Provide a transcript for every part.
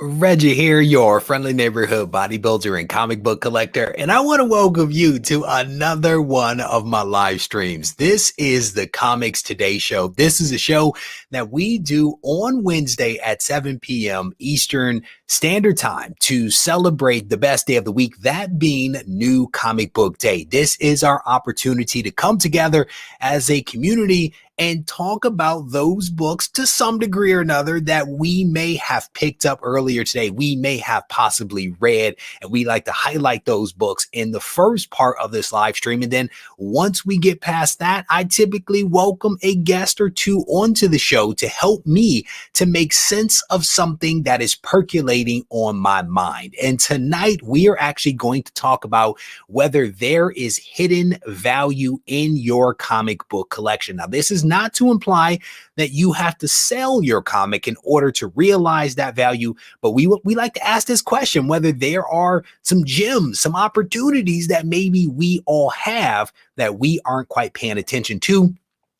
Reggie here, your friendly neighborhood bodybuilder and comic book collector, and I want to welcome you to another one of my live streams. This is the Comics Today show. This is a show that we do on Wednesday at 7 p.m. Eastern Standard Time to celebrate the best day of the week, that being New Comic Book Day. This is our opportunity to come together as a community and talk about those books to some degree or another that we may have picked up earlier today. We may have possibly read, and we like to highlight those books in the first part of this live stream. And then once we get past that, I typically welcome a guest or two onto the show to help me to make sense of something that is percolating on my mind. And tonight we are actually going to talk about whether there is hidden value in your comic book collection. Now, this is not to imply that you have to sell your comic in order to realize that value, but we like to ask this question, whether there are some gems, some opportunities that maybe we all have that we aren't quite paying attention to.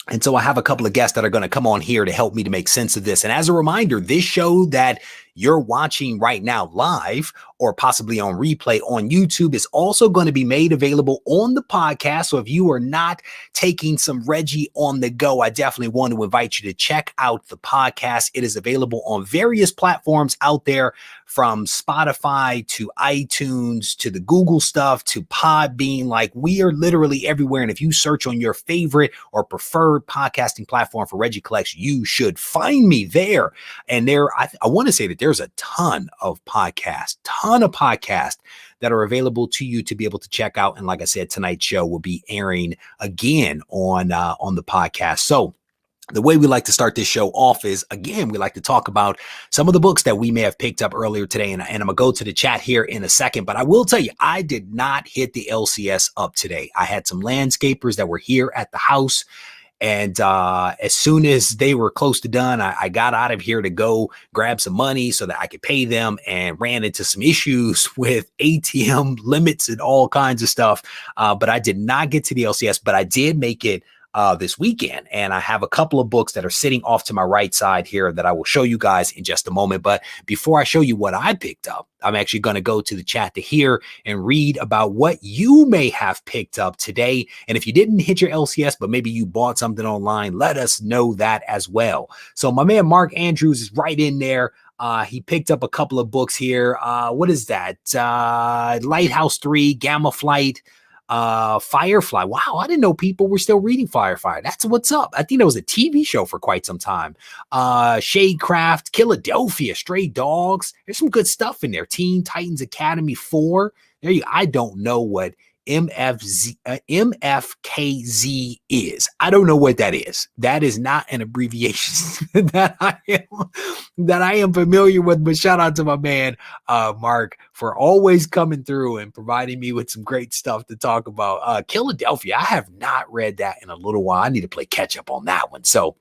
And so I have a couple of guests that are going to come on here to help me to make sense of this. And as a reminder, this show that you're watching right now live or possibly on replay on YouTube is also going to be made available on the podcast. So if you are not taking some Regie on the go, I definitely want to invite you to check out the podcast. It is available on various platforms out there, from Spotify to iTunes to the Google stuff to Podbean. Like, we are literally everywhere. And if you search on your favorite or preferred podcasting platform for Regie Collection, you should find me there. And I want to say that there's a ton of podcasts that are available to you to be able to check out. And like I said, tonight's show will be airing again on the podcast. So the way we like to start this show off is, again, we like to talk about some of the books that we may have picked up earlier today. And I'm going to go to the chat here in a second. But I will tell you, I did not hit the LCS up today. I had some landscapers that were here at the house. And as soon as they were close to done, I got out of here to go grab some money so that I could pay them, and ran into some issues with ATM limits and all kinds of stuff. But I did not get to the LCS, but I did make it this weekend. And I have a couple of books that are sitting off to my right side here that I will show you guys in just a moment. But before I show you what I picked up, I'm actually going to go to the chat to hear and read about what you may have picked up today. And if you didn't hit your LCS, but maybe you bought something online, let us know that as well. So my man Mark Andrews is right in there. He picked up a couple of books here. What is that? Lighthouse 3, Gamma Flight, Firefly. Wow, I didn't know people were still reading Firefly. That's what's up. I think that was a TV show for quite some time. Shadecraft, Philadelphia, Stray Dogs. There's some good stuff in there. Teen Titans Academy 4. There you go. I don't know what MFKZ is. I don't know what that is. That is not an abbreviation that I am familiar with. But shout out to my man Mark for always coming through and providing me with some great stuff to talk about. Philadelphia, I have not read that in a little while. I need to play catch up on that one. So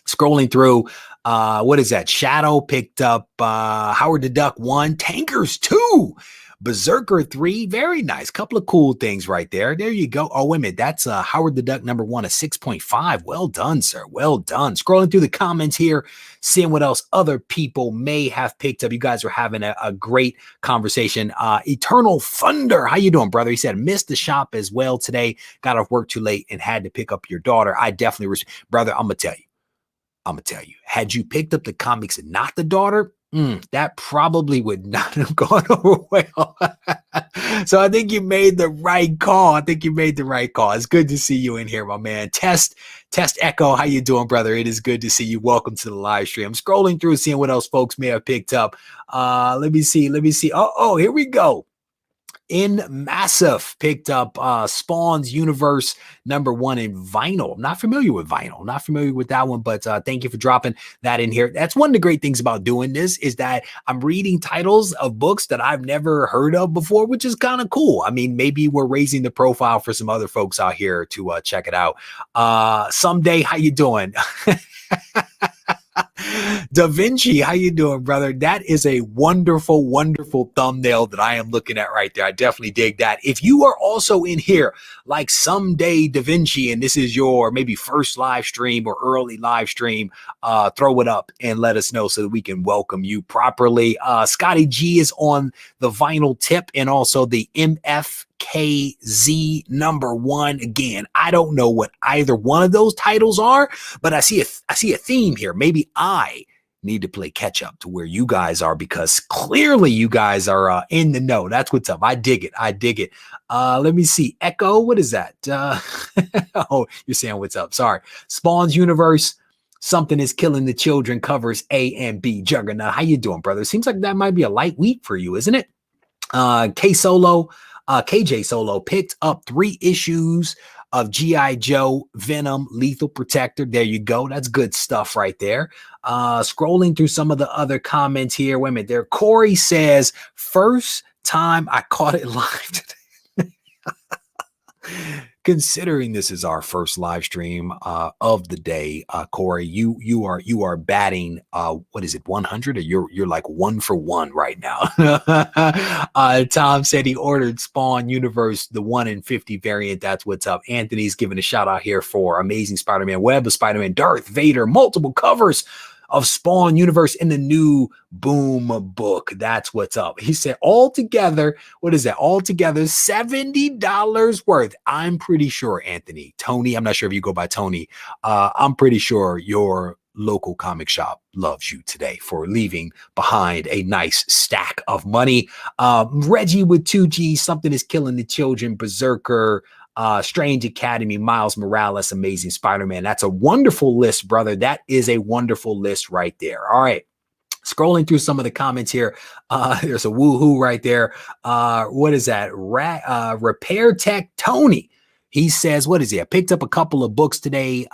scrolling through, what is that? Shadow picked up Howard the Duck 1, Tankers 2, Berserker 3. Very nice. Couple of cool things right there. There you go. Oh, wait a minute. That's Howard the Duck number 1, a 6.5. Well done, sir. Well done. Scrolling through the comments here, seeing what else other people may have picked up. You guys are having a great conversation. Eternal Thunder. How you doing, brother? He said, missed the shop as well today. Got off work too late and had to pick up your daughter. I definitely, brother, I'm going to tell you, had you picked up the comics and not the daughter, that probably would not have gone over well. So I think you made the right call. It's good to see you in here, my man. Test Echo. How you doing, brother? It is good to see you. Welcome to the live stream. I'm scrolling through, seeing what else folks may have picked up. Let me see. Oh, here we go. In Massive picked up Spawn's Universe number 1 in vinyl. I'm not familiar with vinyl. Not familiar with that one, but thank you for dropping that in here. That's one of the great things about doing this, is that I'm reading titles of books that I've never heard of before, which is kind of cool. I mean, maybe we're raising the profile for some other folks out here to check it out. Someday, how you doing? Da Vinci, how you doing, brother? That is a wonderful, wonderful thumbnail that I am looking at right there. I definitely dig that. If you are also in here, like someday Da Vinci, and this is your maybe first live stream or early live stream, throw it up and let us know so that we can welcome you properly. Scotty G is on the vinyl tip and also the MFKZ #1. Again, I don't know what either one of those titles are, but I see a theme here. Maybe I need to play catch up to where you guys are, because clearly you guys are in the know. That's what's up. I dig it. I dig it. Let me see. Echo, what is that? Oh, you're saying what's up. Sorry. Spawn's Universe. Something is killing the children covers A and B. Juggernaut. How you doing, brother? Seems like that might be a light week for you, isn't it? KJ Solo picked up 3 issues of G.I. Joe, Venom, Lethal Protector. There you go. That's good stuff right there. Scrolling through some of the other comments here. Wait a minute there. Corey says, first time I caught it live today. Considering this is our first live stream of the day, Corey, you are batting what is it, 100, or you're like 1 for 1 right now. Tom said he ordered Spawn Universe, the 1 in 50 variant. That's what's up. Anthony's giving a shout out here for Amazing Spider-Man, Web of Spider-Man, Darth Vader, multiple covers of Spawn Universe in the new Boom book. That's what's up. He said altogether, what is that? Altogether $70 worth. I'm pretty sure, Anthony, Tony, I'm not sure if you go by Tony. I'm pretty sure your local comic shop loves you today for leaving behind a nice stack of money. Reggie with 2G, Something is Killing the Children, Berserker, Strange Academy, Miles Morales, Amazing Spider-Man. That's a wonderful list, brother. That is a wonderful list right there. All right. Scrolling through some of the comments here. There's a woohoo right there. What is that? Repair Tech Tony. He says, what is he? I picked up a couple of books today,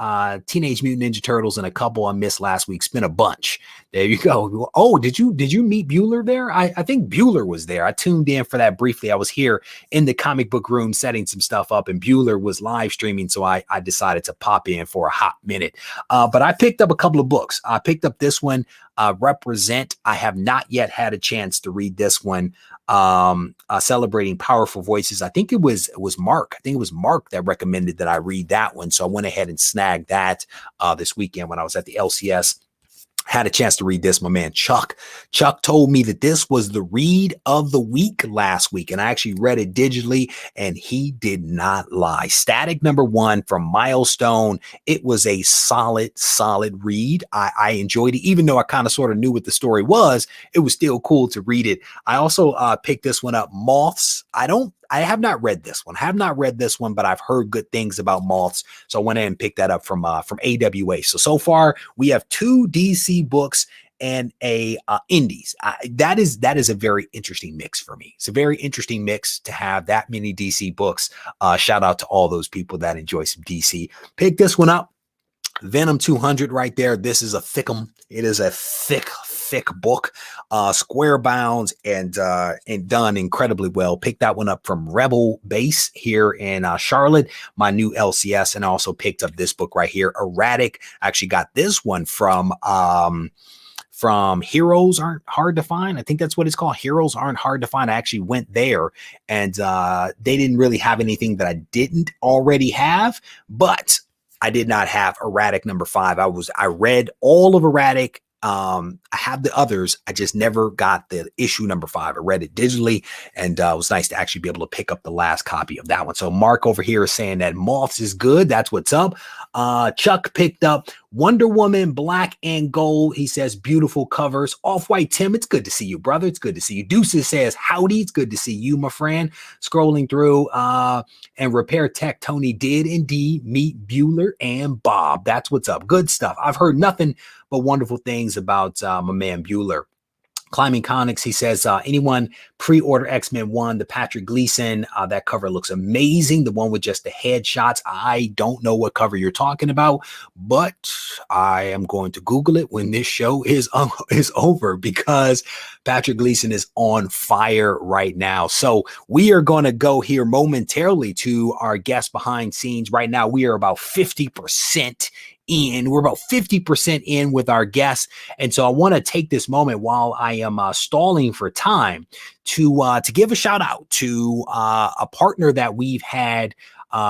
Teenage Mutant Ninja Turtles, and a couple I missed last week. Spent a bunch. There you go. Oh, did you meet Bueller there? I think Bueller was there. I tuned in for that briefly. I was here in the comic book room setting some stuff up, and Bueller was live streaming, so I decided to pop in for a hot minute. But I picked up a couple of books. I picked up this one, Represent. I have not yet had a chance to read this one. Celebrating Powerful Voices. I think it was Mark. I think it was Mark that recommended that I read that one. So I went ahead and snagged that this weekend when I was at the LCS. Had a chance to read this. My man Chuck told me that this was the read of the week last week, and I actually read it digitally, and he did not lie. Static #1 from Milestone. It was a solid read. I enjoyed it, even though I kind of sort of knew what the story was. It was still cool to read it. I also picked this one up, Moths. I have not read this one. But I've heard good things about Moths. So I went in and picked that up from AWA. So far we have 2 DC books and a indies. That is a very interesting mix for me. It's a very interesting mix to have that many DC books. Shout out to all those people that enjoy some DC. Pick this one up. Venom 200 right there. This is a thickum. It is a thick book, square bounds and done incredibly well. Picked that one up from Rebel Base here in Charlotte, my new LCS, and I also picked up this book right here, Erratic. I actually got this one from Heroes Aren't Hard to Find. I think that's what it's called. Heroes Aren't Hard to Find. I actually went there, and they didn't really have anything that I didn't already have, but I did not have Erratic #5. I read all of Erratic. I have the others. I just never got the issue #5. I read it digitally, and it was nice to actually be able to pick up the last copy of that one. So Mark over here is saying that Moths is good. That's what's up. Chuck picked up Wonder Woman Black and Gold. He says beautiful covers. Off-White Tim, it's good to see you, brother. It's good to see you. Deuces says howdy. It's good to see you, my friend. Scrolling through, and Repair Tech Tony did indeed meet Bueller and Bob. That's what's up. Good stuff. I've heard nothing but wonderful things about my man Bueller. Climbing Comics, he says, anyone pre-order X-Men 1, the Patrick Gleason, that cover looks amazing. The one with just the headshots. I don't know what cover you're talking about, but I am going to Google it when this show is over, because Patrick Gleason is on fire right now. So we are going to go here momentarily to our guest behind scenes. Right now, we are about 50% in. We're about 50% in with our guests. And so I want to take this moment while I am stalling for time to give a shout out to a partner that we've had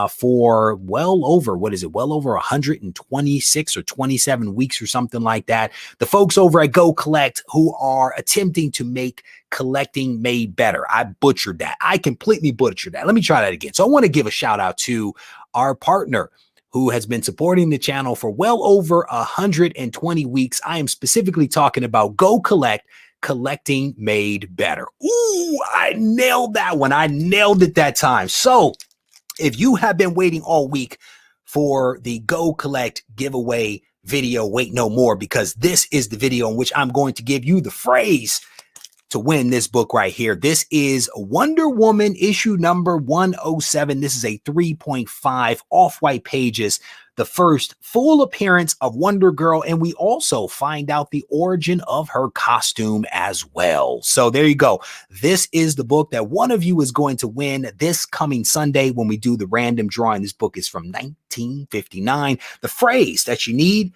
for well over 126 or 27 weeks or something like that. The folks over at Go Collect, who are attempting to make collecting made better. I butchered that. I completely butchered that. Let me try that again. So I want to give a shout out to our partner who has been supporting the channel for well over 120 weeks. I am specifically talking about Go Collect, collecting made better. Ooh, I nailed that one. I nailed it that time. So if you have been waiting all week for the Go Collect giveaway video, wait no more, because this is the video in which I'm going to give you the phrase to win this book right here. This is Wonder Woman issue number 107. This is a 3.5 off-white pages, the first full appearance of Wonder Girl, and we also find out the origin of her costume as well. So there you go. This is the book that one of you is going to win this coming Sunday when we do the random drawing. This book is from 1959. The phrase that you need: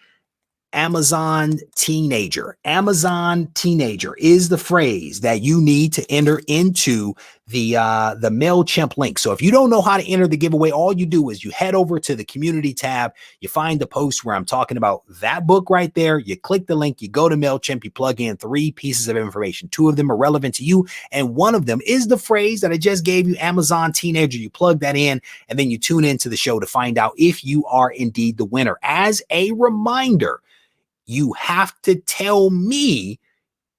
Amazon teenager. Amazon teenager is the phrase that you need to enter into the MailChimp link. So if you don't know how to enter the giveaway, all you do is you head over to the community tab, you find the post where I'm talking about that book right there, you click the link, you go to MailChimp, you plug in 3 pieces of information. 2 of them are relevant to you, and one of them is the phrase that I just gave you, Amazon teenager. You plug that in, and then you tune into the show to find out if you are indeed the winner. As a reminder, you have to tell me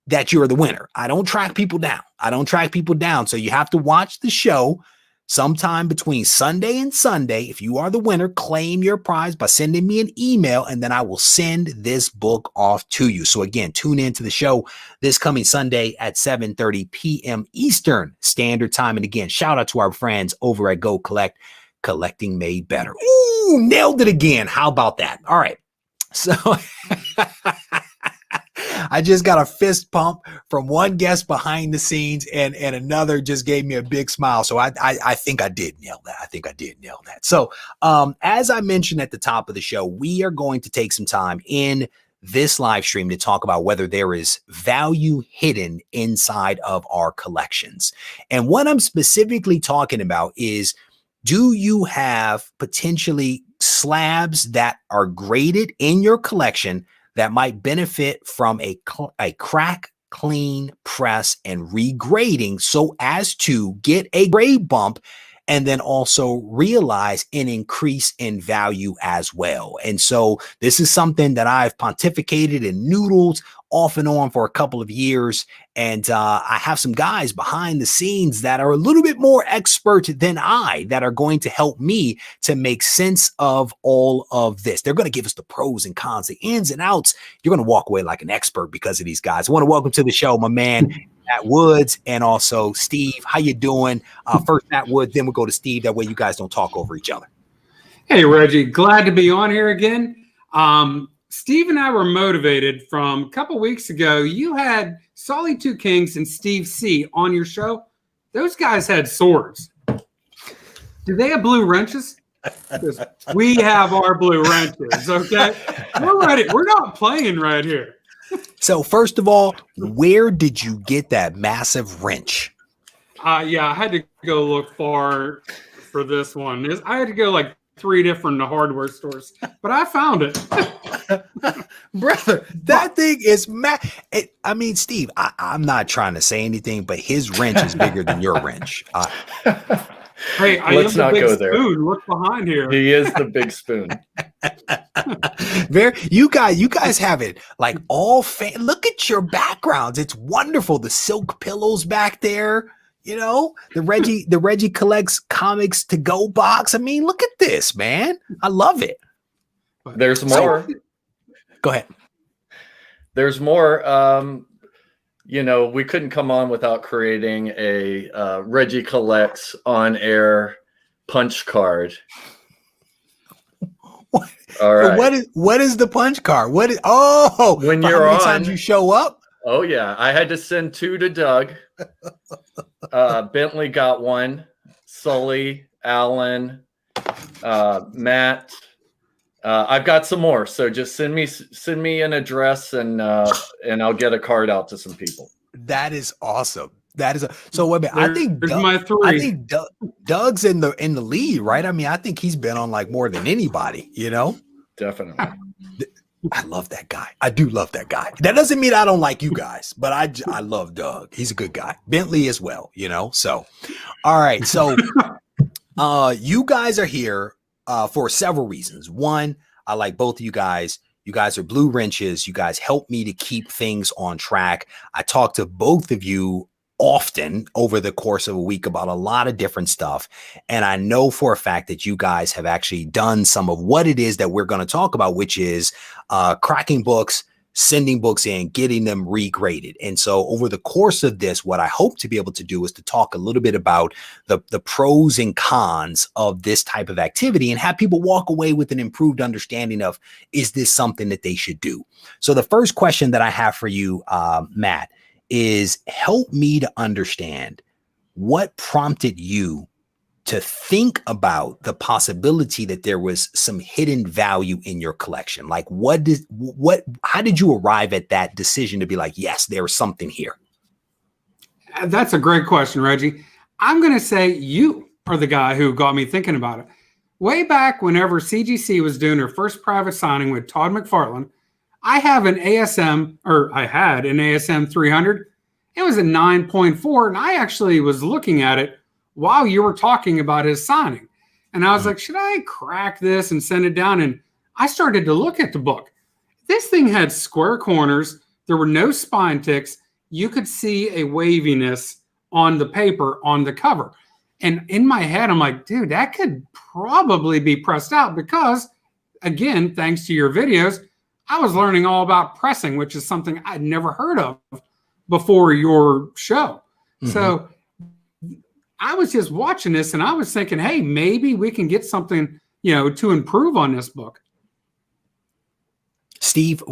that you're the winner. I don't track people down. So you have to watch the show sometime between Sunday and Sunday. If you are the winner, claim your prize by sending me an email, and then I will send this book off to you. So again, tune into the show this coming Sunday at 7:30 p.m. Eastern Standard Time. And again, shout out to our friends over at Go Collect, collecting made better. Ooh, nailed it again. How about that? All right. So I just got a fist pump from one guest behind the scenes, and another just gave me a big smile. So I think I did nail that. So as I mentioned at the top of the show, we are going to take some time in this live stream to talk about whether there is value hidden inside of our collections. And what I'm specifically talking about is, do you have potentially slabs that are graded in your collection that might benefit from a crack, clean press and regrading so as to get a grade bump and then also realize an increase in value as well? And so this is something that I've pontificated and noodled off and on for a couple of years. And I have some guys behind the scenes that are a little bit more expert than I that are going to help me to make sense of all of this. They're going to give us the pros and cons, the ins and outs. You're going to walk away like an expert because of these guys. I want to welcome to the show my man, Matt Woods, and also Steve. How you doing? First Matt Woods, then we'll go to Steve. That way you guys don't talk over each other. Hey, Reggie. Glad to be on here again. Steve and I were motivated from a couple weeks ago. You had Solly Two Kings and Steve C on your show. Those guys had swords. Do they have blue wrenches? We have our blue wrenches, okay? We're ready. We're not playing right here. So first of all, where did you get that massive wrench? Yeah, I had to go look far for this one. I had to go like 3 different hardware stores, but I found it. Brother, that thing is I mean, Steve, I'm not trying to say anything, but his wrench is bigger than your wrench. Hey, let's not go there. Look behind here. He is the big spoon. You guys have it like all look at your backgrounds. It's wonderful. The silk pillows back there. You know, the Regie collects comics to go box. I mean, look at this, man. I love it. There's more. Go ahead. There's more. You know, we couldn't come on without creating a Regie Collects on-air punch card. What? All right. What is the punch card? When you're how many times you show up? Oh yeah, I had to send 2 to Doug. Bentley got 1. Sully, Alan, Matt, I've got some more, so just send me an address, and I'll get a card out to some people. That is awesome. That is so. Wait a minute. There's my three. I think Doug's in the lead, right? I mean, I think he's been on like more than anybody. You know, definitely. I love that guy. I do love that guy. That doesn't mean I don't like you guys, but I love Doug. He's a good guy. Bentley as well. You know. So, all right. So, you guys are here for several reasons. One, I like both of you guys. You guys are blue wrenches. You guys help me to keep things on track. I talk to both of you often over the course of a week about a lot of different stuff. And I know for a fact that you guys have actually done some of what it is that we're going to talk about, which is cracking books, sending books in, getting them regraded. And so over the course of this, what I hope to be able to do is to talk a little bit about the pros and cons of this type of activity and have people walk away with an improved understanding of, is this something that they should do? So the first question that I have for you, Matt, is help me to understand what prompted you to think about the possibility that there was some hidden value in your collection. Like how did you arrive at that decision to be like, yes, there is something here? That's a great question, Reggie. I'm going to say you are the guy who got me thinking about it. Way back whenever CGC was doing her first private signing with Todd McFarlane, I had an ASM 300. It was a 9.4, and I actually was looking at it while you were talking about his signing. And I was like, should I crack this and send it down? And I started to look at the book. This thing had square corners. There were no spine ticks. You could see a waviness on the paper on the cover. And in my head, I'm like, dude, that could probably be pressed out because, again, thanks to your videos, I was learning all about pressing, which is something I'd never heard of before your show. Mm-hmm. So I was just watching this and I was thinking, hey, maybe we can get something, to improve on this book. Steve,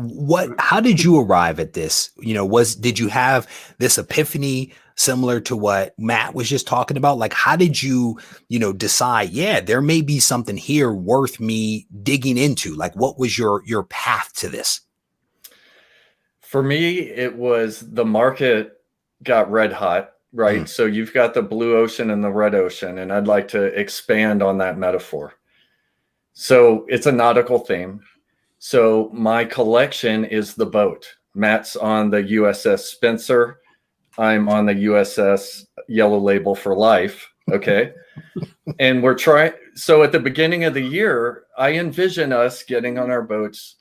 how did you arrive at this? Did you have this epiphany similar to what Matt was just talking about? Like, how did you, decide, yeah, there may be something here worth me digging into? Like, what was your path to this? For me, it was the market got red hot, right? So you've got the blue ocean and the red ocean, and I'd like to expand on that metaphor. So it's a nautical theme. So my collection is the boat. Matt's on the USS Spencer. I'm on the USS Yellow Label for life. Okay. And we're trying. So at the beginning of the year, I envision us getting on our boats.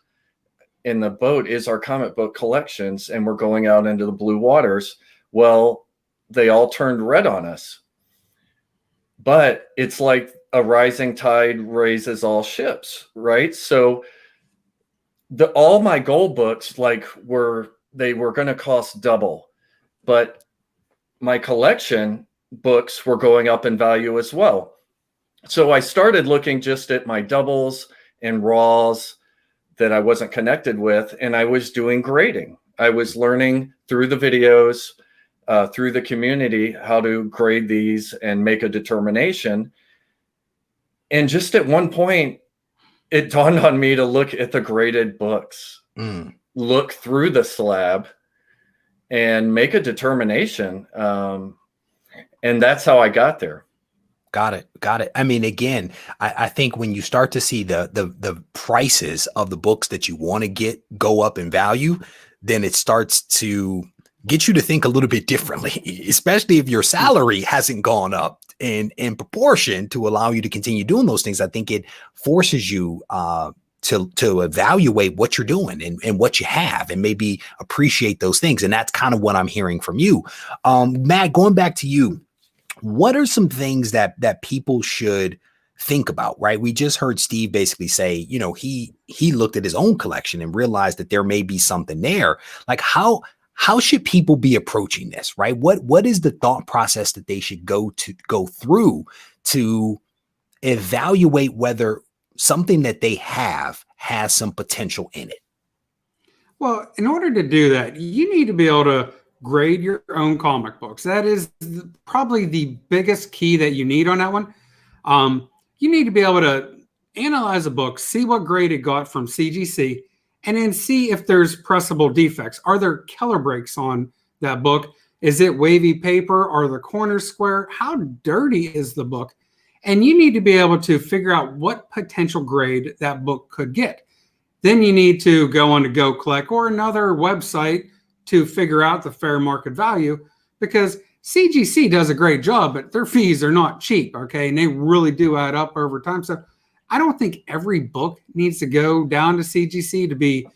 In the boat is our comic book collections, and we're going out into the blue waters. Well, they all turned red on us. But it's like a rising tide raises all ships, right? So all my gold books were going to cost double, but my collection books were going up in value as well. So I started looking just at my doubles and raws that I wasn't connected with, and I was doing grading. I was learning through the videos, through the community, how to grade these and make a determination. And just at one point, it dawned on me to look at the graded books, look through the slab, and make a determination. And that's how I got there. Got it. I mean, again, I think when you start to see the prices of the books that you want to go up in value, then it starts to get you to think a little bit differently, especially if your salary hasn't gone up in proportion to allow you to continue doing those things. I think it forces you to evaluate what you're doing and what you have and maybe appreciate those things. And that's kind of what I'm hearing from you. Matt, going back to you, what are some things that people should think about, right? We just heard Steve basically say, he looked at his own collection and realized that there may be something there. Like how should people be approaching this, right? What is the thought process that they should go through to evaluate whether something that they have has some potential in it? Well, in order to do that, you need to be able to grade your own comic books. That is probably the biggest key that you need on that one. You need to be able to analyze a book, see what grade it got from CGC, and then see if there's pressable defects. Are there color breaks on that book? Is it wavy paper? Are the corners square? How dirty is the book? And you need to be able to figure out what potential grade that book could get. Then you need to go on to Go Collect or another website to figure out the fair market value, because CGC does a great job, but their fees are not cheap, okay? And they really do add up over time. So I don't think every book needs to go down to CGC to be,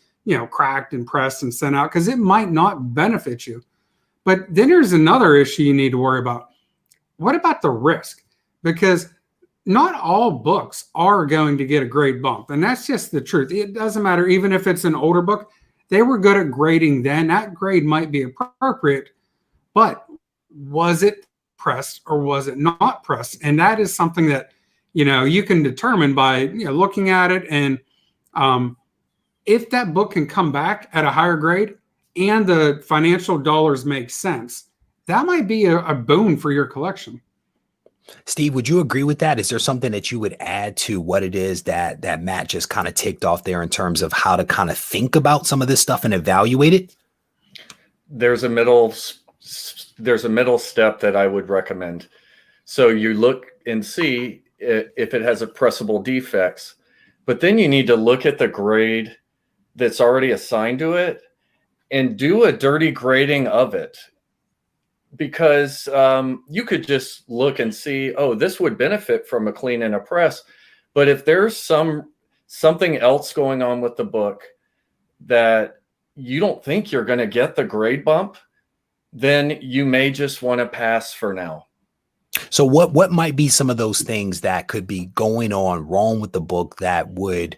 cracked and pressed and sent out, because it might not benefit you. But then there's another issue you need to worry about. What about the risk? Because not all books are going to get a grade bump, and that's just the truth. It doesn't matter, even if it's an older book. They were good at grading then. That grade might be appropriate, but was it pressed or was it not pressed? And that is something that, you can determine by looking at it. And if that book can come back at a higher grade and the financial dollars make sense, that might be a boon for your collection. Steve, would you agree with that? Is there something that you would add to what it is that Matt just kind of ticked off there in terms of how to kind of think about some of this stuff and evaluate it? There's a middle step that I would recommend. So you look and see if it has pressable defects, but then you need to look at the grade that's already assigned to it and do a dirty grading of it. Because you could just look and see, oh, this would benefit from a clean and a press. But if there's something else going on with the book that you don't think you're going to get the grade bump, then you may just want to pass for now. So what might be some of those things that could be going on wrong with the book that would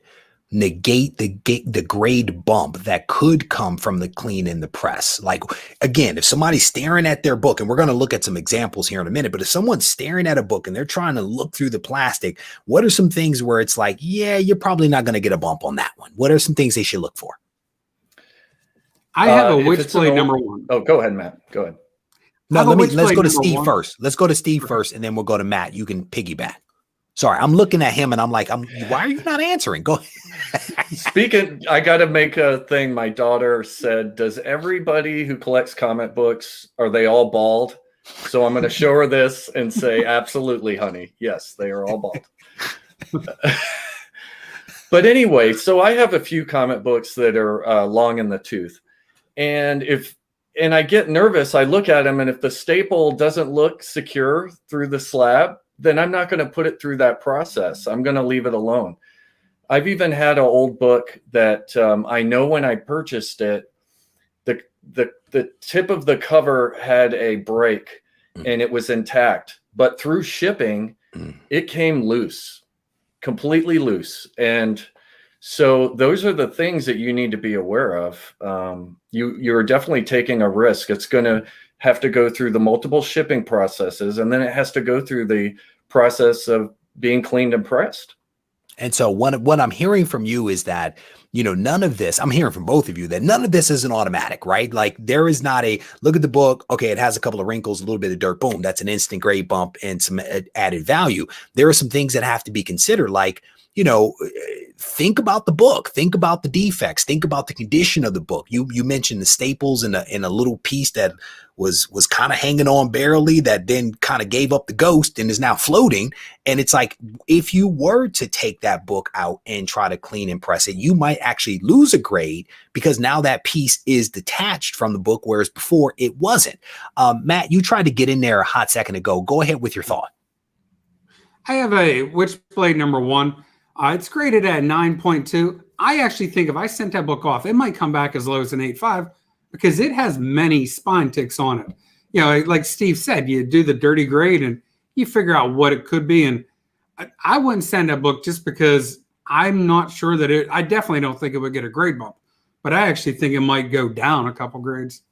negate the grade bump that could come from the clean and the press? Like, again, if somebody's staring at their book, and we're going to look at some examples here in a minute, but if someone's staring at a book and they're trying to look through the plastic, what are some things where it's like, yeah, you're probably not going to get a bump on that one? What are some things they should look for? I have a Witchblade number one. Oh, go ahead, Matt. Go ahead. No, let's go to Steve first. Let's go to Steve first, and then we'll go to Matt. You can piggyback. Sorry, I'm looking at him and I'm like, why are you not answering? Go ahead. Speaking, I got to make a thing. My daughter said, does everybody who collects comic books, are they all bald? So I'm going to show her this and say, absolutely, honey. Yes, they are all bald. But anyway, so I have a few comic books that are long in the tooth. And I get nervous, I look at them, and if the staple doesn't look secure through the slab, then I'm not going to put it through that process. I'm going to leave it alone. I've even had an old book that I know when I purchased it, the tip of the cover had a break and it was intact, but through shipping, it came loose, completely loose. And so those are the things that you need to be aware of. You're definitely taking a risk. It's going to have to go through the multiple shipping processes, and then it has to go through the process of being cleaned and pressed. And so what I'm hearing from you is that, none of this, I'm hearing from both of you that none of this is an automatic, right? Like, there is not a look at the book. Okay, it has a couple of wrinkles, a little bit of dirt. Boom, that's an instant grade bump and some added value. There are some things that have to be considered, like, think about the book, think about the defects, think about the condition of the book. You mentioned the staples in a little piece that was kind of hanging on barely, that then kind of gave up the ghost and is now floating. And it's like, if you were to take that book out and try to clean and press it, you might actually lose a grade because now that piece is detached from the book, whereas before it wasn't. Matt, you tried to get in there a hot second ago. Go ahead with your thought. I have a Witchblade number one. It's graded at 9.2. I actually think if I sent that book off, it might come back as low as an 8.5 because it has many spine ticks on it. Like Steve said, you do the dirty grade and you figure out what it could be. And I wouldn't send that book just because I'm not sure that I definitely don't think it would get a grade bump, but I actually think it might go down a couple grades.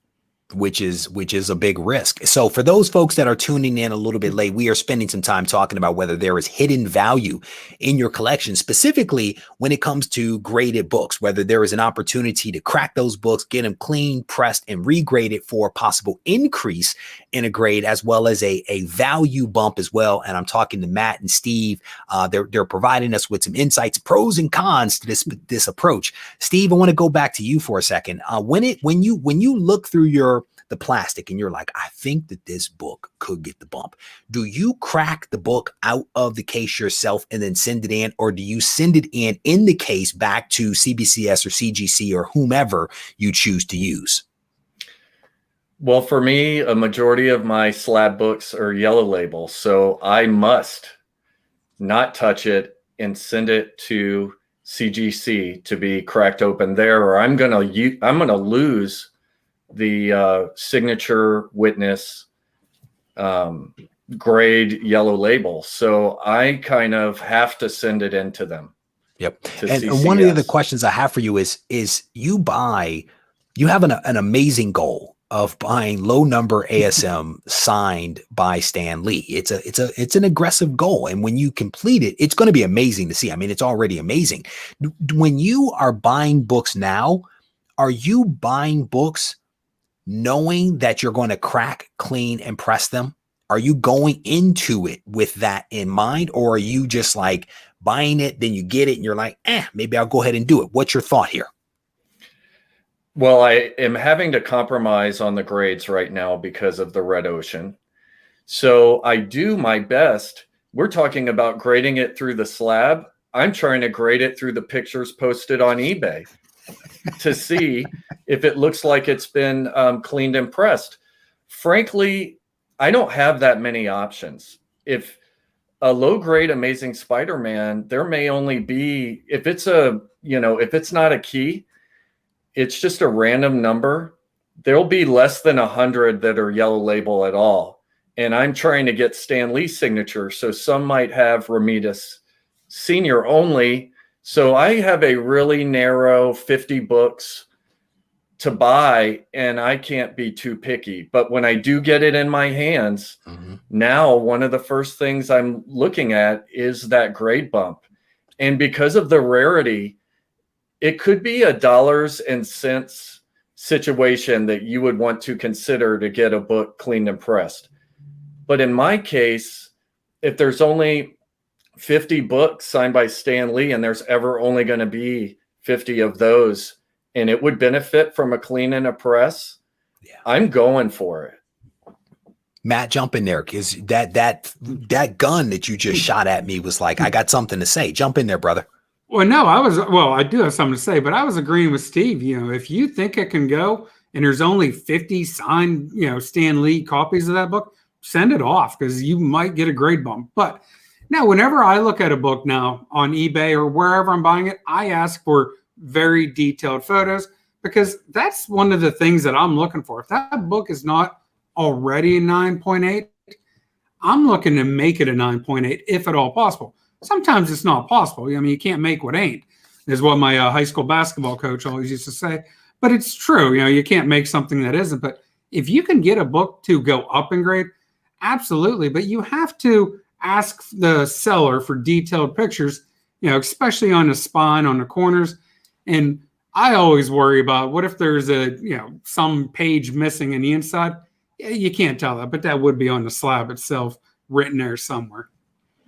which is a big risk. So for those folks that are tuning in a little bit late, we are spending some time talking about whether there is hidden value in your collection, specifically when it comes to graded books, whether there is an opportunity to crack those books, get them clean, pressed, and regraded for a possible increase in a grade, as well as a value bump as well. And I'm talking to Matt and Steve. They're providing us with some insights, pros and cons to this approach. Steve, I want to go back to you for a second. When you look through the plastic and you're like, I think that this book could get the bump, do you crack the book out of the case yourself and then send it in, or do you send it in the case back to CBCS or CGC or whomever you choose to use? Well, for me, a majority of my slab books are yellow label, so I must not touch it and send it to CGC to be cracked open there, or I'm gonna lose the signature witness grade yellow label. So I kind of have to send it into them. Yep. And one of the other questions I have for you is you have an amazing goal of buying low number ASM signed by Stan Lee. It's an aggressive goal. And when you complete it, it's going to be amazing to see. I mean, it's already amazing. When you are buying books now, are you buying books knowing that you're going to crack, clean, and press them? Are you going into it with that in mind? Or are you just like buying it, then you get it and you're like, maybe I'll go ahead and do it? What's your thought here? Well, I am having to compromise on the grades right now because of the red ocean. So I do my best. We're talking about grading it through the slab. I'm trying to grade it through the pictures posted on eBay to see if it looks like it's been cleaned and pressed. Frankly, I don't have that many options. If a low grade Amazing Spider-Man, there may only be, if it's not a key, it's just a random number, there'll be less than 100 that are yellow label at all. And I'm trying to get Stan Lee's signature. So some might have Romita's Senior only. So I have a really narrow 50 books to buy, and I can't be too picky. But when I do get it in my hands, now one of the first things I'm looking at is that grade bump. And because of the rarity, it could be a dollars and cents situation that you would want to consider to get a book cleaned and pressed. But in my case, if there's only 50 books signed by Stan Lee and there's ever only going to be 50 of those, and it would benefit from a clean and a press, I'm going for it. Matt, jump in there, because that gun that you just shot at me was like, I got something to say. Jump in there, brother. Well, no, I do have something to say, but I was agreeing with Steve. If you think it can go and there's only 50 signed, Stan Lee copies of that book, send it off, because you might get a grade bump. But now, whenever I look at a book now on eBay or wherever I'm buying it, I ask for very detailed photos, because that's one of the things that I'm looking for. If that book is not already a 9.8, I'm looking to make it a 9.8 if at all possible. Sometimes it's not possible. I mean, you can't make what ain't, is what my high school basketball coach always used to say. But it's true. You can't make something that isn't. But if you can get a book to go up in grade, absolutely. But you have to ask the seller for detailed pictures, especially on the spine, on the corners. And I always worry about, what if there's some page missing in the inside? You can't tell that, but that would be on the slab itself, written there somewhere.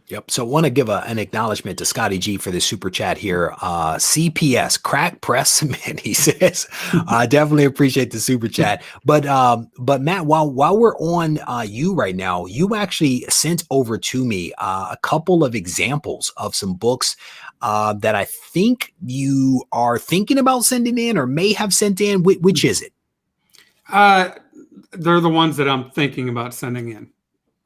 Yep. So I want to give an acknowledgement to Scotty G for the super chat here. CPS, crack press cement, he says. I definitely appreciate the super chat. But Matt, while we're on you right now, you actually sent over to me a couple of examples of some books that I think you are thinking about sending in or may have sent in. Which is it? They're the ones that I'm thinking about sending in.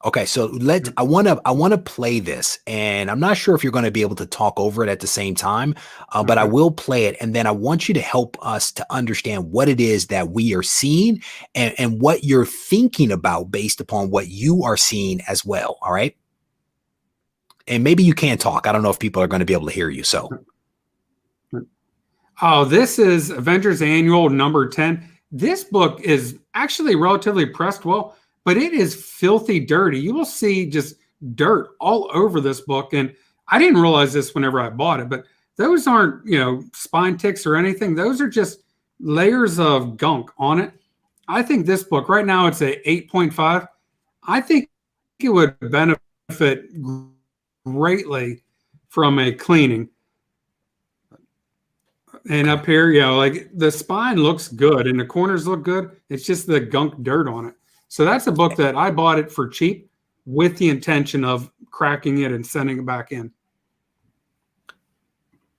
Okay, so I want to play this, and I'm not sure if you're going to be able to talk over it at the same time, but I will play it, and then I want you to help us to understand what it is that we are seeing and what you're thinking about based upon what you are seeing as well. All right, and maybe you can't talk. I don't know if people are going to be able to hear you. So, this is Avengers Annual number 10. This book is actually relatively pressed well, but it is filthy dirty. You will see just dirt all over this book. And I didn't realize this whenever I bought it, but those aren't, spine ticks or anything. Those are just layers of gunk on it. I think this book right now, it's a 8.5. I think it would benefit greatly from a cleaning. And up here, like the spine looks good and the corners look good. It's just the gunk dirt on it. So that's a book that I bought it for cheap with the intention of cracking it and sending it back in.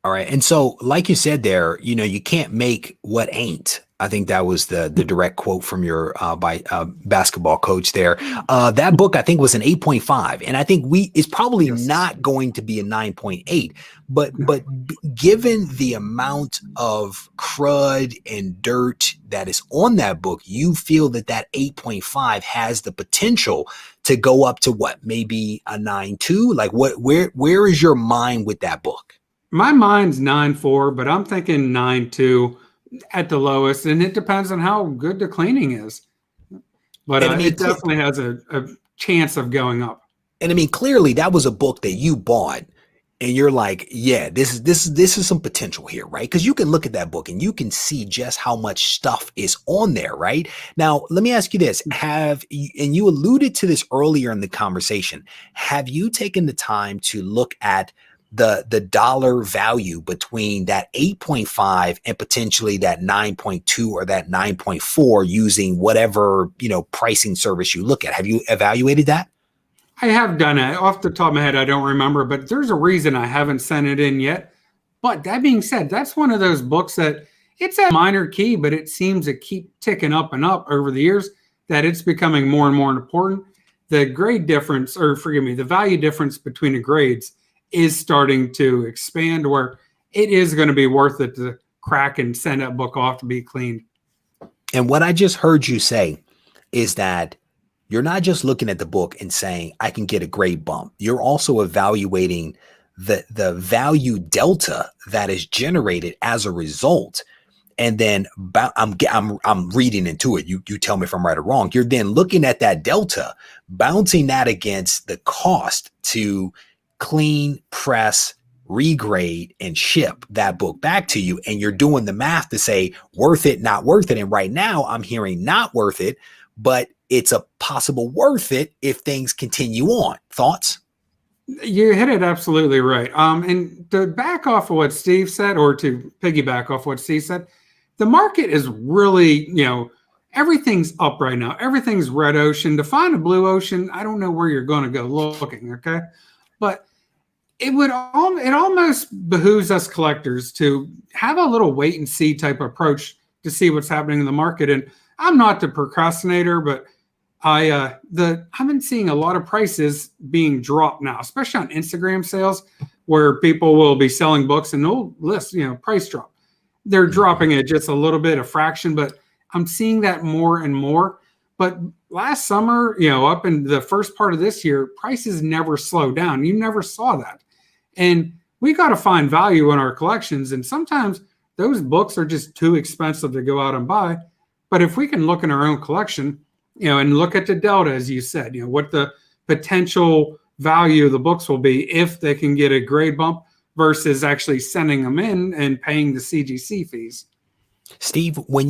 All right. And so, like you said there, you can't make what ain't. I think that was the direct quote from your basketball coach there. That book, I think, was an 8.5. And I think it's probably not going to be a 9.8. But given the amount of crud and dirt that is on that book, you feel that 8.5 has the potential to go up to what? Maybe a 9.2? Like where is your mind with that book? My mind's 9.4, but I'm thinking 9.2 at the lowest, and it depends on how good the cleaning is. But it definitely has a chance of going up. And I mean, clearly that was a book that you bought, and you're like, yeah, this is some potential here, right? Because you can look at that book and you can see just how much stuff is on there, right? Now, let me ask you this: and you alluded to this earlier in the conversation, have you taken the time to look at the dollar value between that 8.5 and potentially that 9.2 or that 9.4 using whatever, pricing service you look at? Have you evaluated that? I have done it. Off the top of my head, I don't remember, but there's a reason I haven't sent it in yet. But that being said, that's one of those books that it's a minor key, but it seems to keep ticking up and up over the years, that it's becoming more and more important. The grade difference, the value difference between the grades is starting to expand, where it is going to be worth it to crack and send that book off to be cleaned. And what I just heard you say is that you're not just looking at the book and saying, I can get a grade bump. You're also evaluating the value delta that is generated as a result. And then I'm reading into it. You tell me if I'm right or wrong. You're then looking at that delta, bouncing that against the cost to clean, press, regrade, and ship that book back to you. And you're doing the math to say worth it, not worth it. And right now I'm hearing not worth it, but it's a possible worth it if things continue on. Thoughts? You hit it absolutely right. And to back off of what Steve said, or to piggyback off what Steve said, the market is really, everything's up right now. Everything's red ocean. To find a blue ocean, I don't know where you're going to go looking. Okay. But it almost behooves us collectors to have a little wait and see type approach to see what's happening in the market. And I'm not the procrastinator, but I've been seeing a lot of prices being dropped now, especially on Instagram sales, where people will be selling books and they'll list, price drop. They're dropping it just a little bit, a fraction, but I'm seeing that more and more. But last summer, up in the first part of this year, prices never slowed down. You never saw that. And we got to find value in our collections. And sometimes those books are just too expensive to go out and buy. But if we can look in our own collection, and look at the delta, as you said, what the potential value of the books will be if they can get a grade bump versus actually sending them in and paying the CGC fees. Steve, when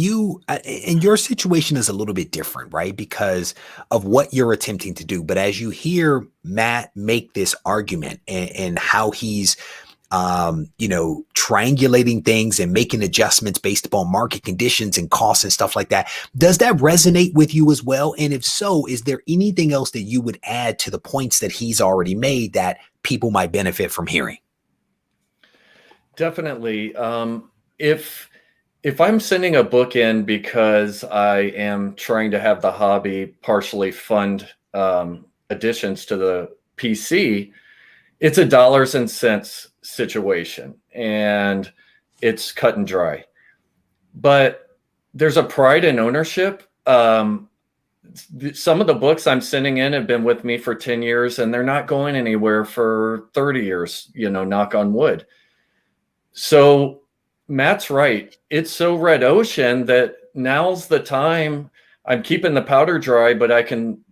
and your situation is a little bit different, right? Because of what you're attempting to do. But as you hear Matt make this argument and how he's, triangulating things and making adjustments based upon market conditions and costs and stuff like that, does that resonate with you as well? And if so, is there anything else that you would add to the points that he's already made that people might benefit from hearing? Definitely. If I'm sending a book in because I am trying to have the hobby partially fund additions to the PC, it's a dollars and cents situation and it's cut and dry. But there's a pride in ownership. Some of the books I'm sending in have been with me for 10 years and they're not going anywhere for 30 years, knock on wood. So Matt's right. It's so red ocean that now's the time. I'm keeping the powder dry, but I can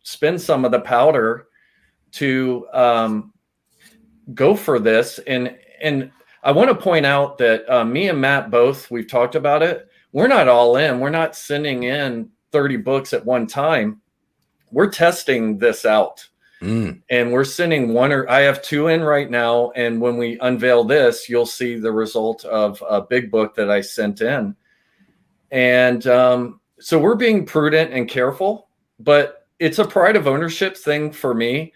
spend some of the powder to go for this. And I want to point out that me and Matt both, we've talked about it. We're not all in. We're not sending in 30 books at one time. We're testing this out. And we're sending I have 2 in right now. And when we unveil this, you'll see the result of a big book that I sent in. And so we're being prudent and careful, but it's a pride of ownership thing for me.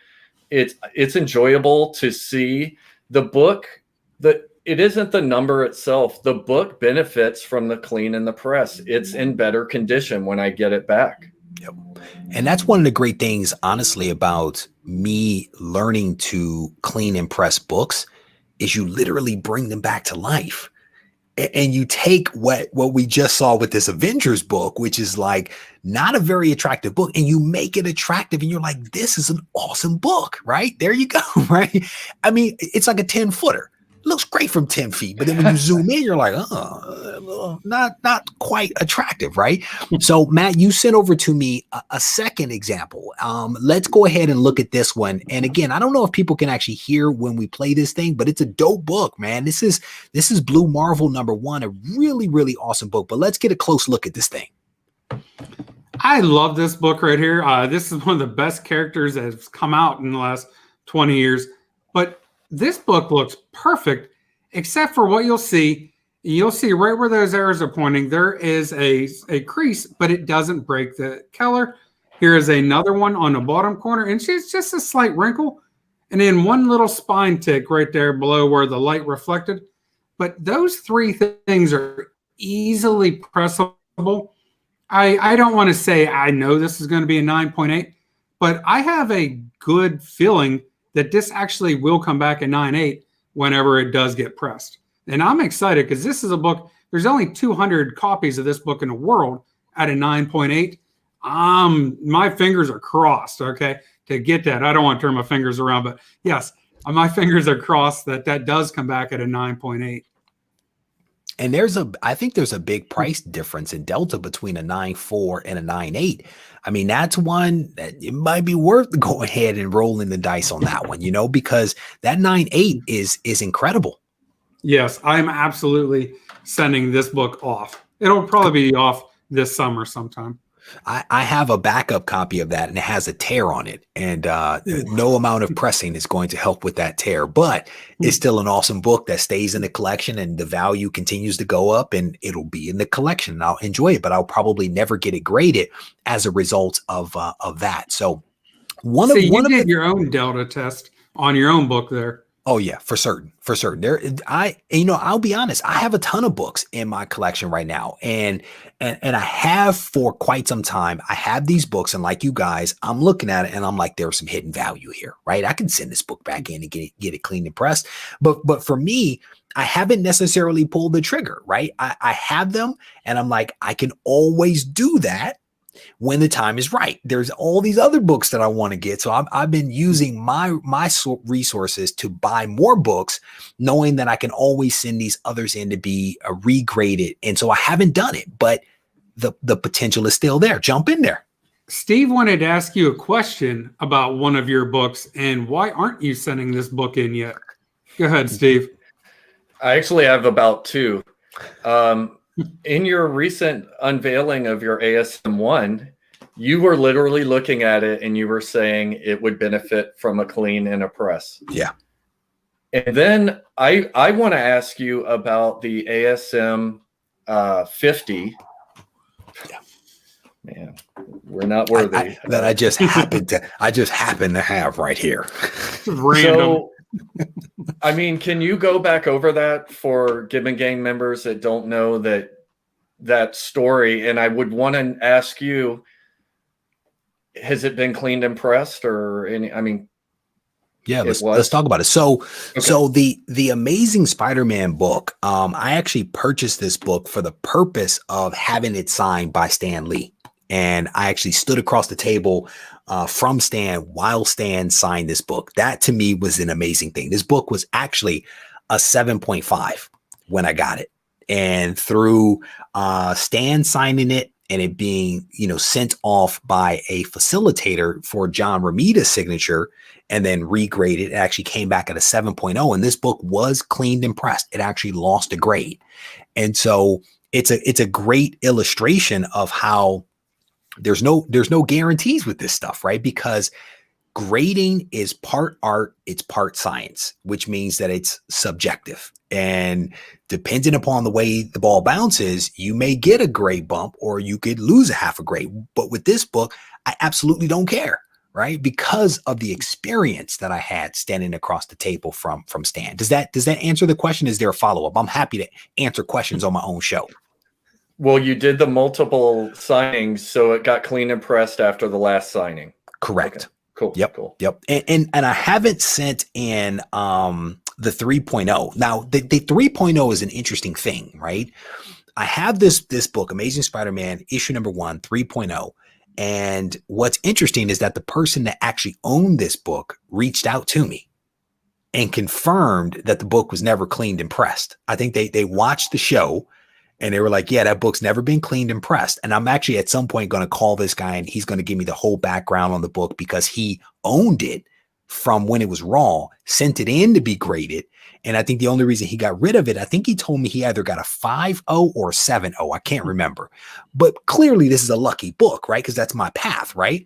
It's enjoyable to see the book, that it isn't the number itself. The book benefits from the clean and the press. It's in better condition when I get it back. Yep. And that's one of the great things, honestly, about me learning to clean and press books is you literally bring them back to life. And you take what we just saw with this Avengers book, which is like not a very attractive book, and you make it attractive, and you're like, this is an awesome book, right? There you go, right? I mean, it's like a 10-footer. Looks great from 10 feet, but then when you zoom in, you're like, not quite attractive, right? So Matt, you sent over to me a second example. Let's go ahead and look at this one. And again, I don't know if people can actually hear when we play this thing, but it's a dope book, man. This is Blue Marvel #1, a really, really awesome book. But let's get a close look at this thing. I love this book right here. This is one of the best characters that has come out in the last 20 years. But this book looks perfect, except for what you'll see. You'll see right where those arrows are pointing, there is a crease, but it doesn't break the color. Here is another one on the bottom corner, and it's just a slight wrinkle. And then one little spine tick right there below where the light reflected. But those 3 things are easily pressable. I don't want to say I know this is going to be a 9.8, but I have a good feeling that this actually will come back at 9.8 whenever it does get pressed. And I'm excited because this is a book, there's only 200 copies of this book in the world at a 9.8. My fingers are crossed, okay, to get that. I don't want to turn my fingers around, but yes, my fingers are crossed that does come back at a 9.8. And I think there's a big price difference in delta between a 9.4 and a 9.8. I mean, that's one that it might be worth going ahead and rolling the dice on that one, because that 9.8 is incredible. Yes, I'm absolutely sending this book off. It'll probably be off this summer sometime. I have a backup copy of that, and it has a tear on it, and no amount of pressing is going to help with that tear, but it's still an awesome book that stays in the collection, and the value continues to go up, and it'll be in the collection, and I'll enjoy it, but I'll probably never get it graded as a result of that. So you did your own delta test on your own book there. Oh yeah, for certain. I'll be honest. I have a ton of books in my collection right now, and I have for quite some time. I have these books, and like you guys, I'm looking at it, and I'm like, there's some hidden value here, right? I can send this book back in and get it cleaned and pressed. But for me, I haven't necessarily pulled the trigger, right? I have them, and I'm like, I can always do that when the time is right. There's all these other books that I want to get. So I've been using my resources to buy more books, knowing that I can always send these others in to be regraded. And so I haven't done it, but the potential is still there. Jump in there. Steve wanted to ask you a question about one of your books, and why aren't you sending this book in yet? Go ahead, Steve. I actually have about 2. In your recent unveiling of your ASM1, you were literally looking at it and you were saying it would benefit from a clean and a press. Yeah. And then I want to ask you about the ASM 50. Yeah. Man, we're not worthy. I just happen to have right here. Random. So, I mean, can you go back over that for Gibbon Gang members that don't know that story? And I would want to ask you, has it been cleaned and pressed or any? I mean, yeah, let's talk about it. So the Amazing Spider-Man book, I actually purchased this book for the purpose of having it signed by Stan Lee. And I actually stood across the table from Stan while Stan signed this book. That to me was an amazing thing. This book was actually a 7.5 when I got it. And through Stan signing it and it being, sent off by a facilitator for John Romita's signature and then regraded, it actually came back at a 7.0. And this book was cleaned and pressed. It actually lost a grade. And so it's a great illustration of how there's no guarantees with this stuff, right? Because grading is part art, it's part science, which means that it's subjective. And depending upon the way the ball bounces, you may get a grade bump or you could lose a half a grade. But with this book, I absolutely don't care, right? Because of the experience that I had standing across the table from Stan. Does that answer the question? Is there a follow-up? I'm happy to answer questions on my own show. Well, you did the multiple signings, so it got clean and pressed after the last signing. Correct. Okay. Cool. Yep. Cool. Yep. And I haven't sent in the 3.0. Now the 3.0 is an interesting thing, right? I have this book, Amazing Spider-Man, issue number 1, 3.0. And what's interesting is that the person that actually owned this book reached out to me and confirmed that the book was never cleaned and pressed. I think they watched the show and they were like, yeah, that book's never been cleaned and pressed. And I'm actually at some point going to call this guy and he's going to give me the whole background on the book because he owned it from when it was raw, sent it in to be graded. And I think the only reason he got rid of it, I think he told me he either got a 5.0 or 7.0. I can't remember. But clearly this is a lucky book, right? Because that's my path, right?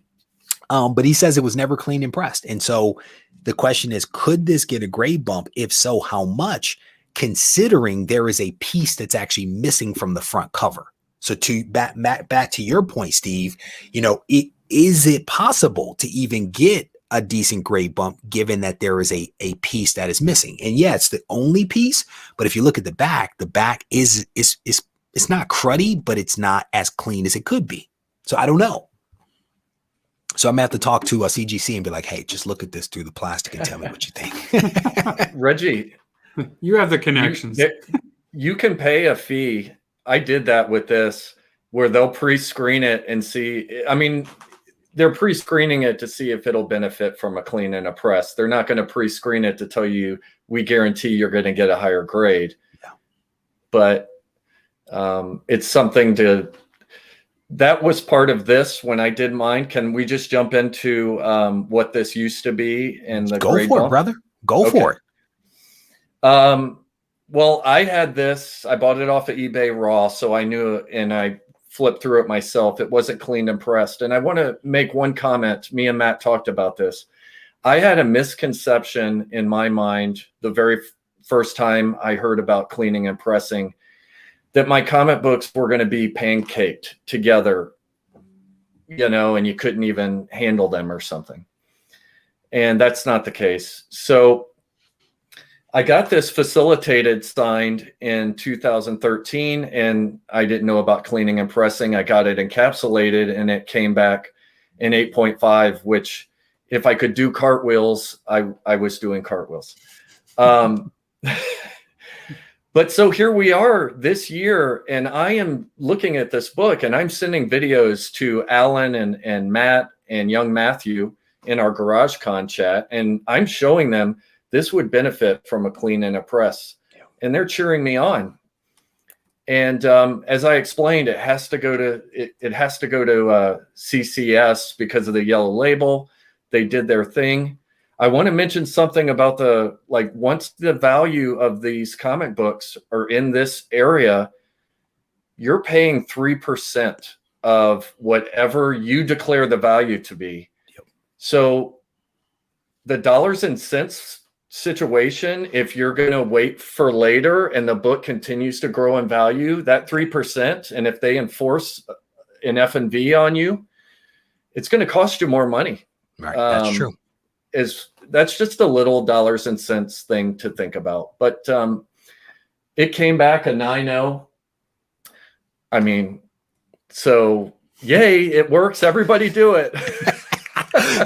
But he says it was never cleaned and pressed. And so the question is, could this get a grade bump? If so, how much? Considering there is a piece that's actually missing from the front cover. So to back to your point, Steve, is it possible to even get a decent grade bump given that there is a piece that is missing? And yeah, it's the only piece, but if you look at the back is it's not cruddy, but it's not as clean as it could be. So I don't know. So I'm gonna have to talk to a CGC and be like, hey, just look at this through the plastic and tell me what you think. Reggie, you have the connections. You can pay a fee. I did that with this where they'll pre-screen it and see. I mean, they're pre-screening it to see if it'll benefit from a clean and a press. They're not going to pre-screen it to tell you, we guarantee you're going to get a higher grade. Yeah. But it's something that was part of this when I did mine. Can we just jump into what this used to be and the Go grade for bump? it, brother. Go for it. Well, I had this, I bought it off of eBay raw. So I knew, and I flipped through it myself. It wasn't cleaned and pressed. And I want to make one comment. Me and Matt talked about this. I had a misconception in my mind the very first time I heard about cleaning and pressing, that my comic books were going to be pancaked together, and you couldn't even handle them or something. And that's not the case. So I got this facilitated signed in 2013, and I didn't know about cleaning and pressing. I got it encapsulated, and it came back in 8.5, which if I could do cartwheels, I was doing cartwheels. But so here we are this year, and I am looking at this book, and I'm sending videos to Alan and Matt and young Matthew in our GarageCon chat, and I'm showing them this would benefit from a clean and a press. And they're cheering me on. And as I explained, it has to go to CCS because of the yellow label. They did their thing. I want to mention something about once the value of these comic books are in this area, you're paying 3% of whatever you declare the value to be. Yep. So the dollars and cents situation, if you're going to wait for later and the book continues to grow in value, that 3%, and if they enforce an F&V on you, it's going to cost you more money. Right, that's true. That's just a little dollars and cents thing to think about. But it came back a 9.0. I mean, so yay, it works. Everybody do it.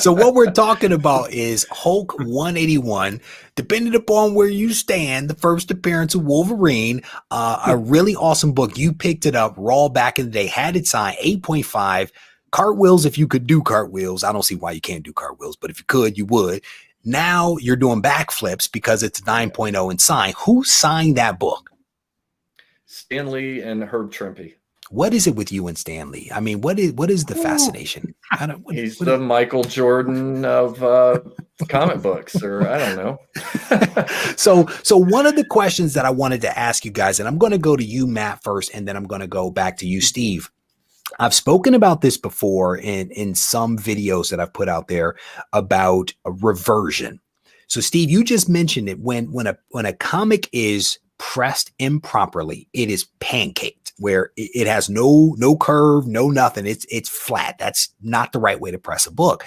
So what we're talking about is Hulk 181, depending upon where you stand, the first appearance of Wolverine, a really awesome book. You picked it up raw back in the day, had it signed, 8.5. Cartwheels, if you could do cartwheels. I don't see why you can't do cartwheels, but if you could, you would. Now you're doing backflips because it's 9.0 and signed. Who signed that book? Stan Lee and Herb Trimpe. What is it with you and Stan Lee? I mean, what is the fascination? He's the Michael Jordan of comic books, or I don't know. So one of the questions that I wanted to ask you guys, and I'm going to go to you, Matt, first, and then I'm going to go back to you, Steve. I've spoken about this before in some videos that I've put out there about a reversion. So Steve, you just mentioned it. When a comic is pressed improperly, it is pancaked, where it has no curve, no nothing. It's flat. That's not the right way to press a book.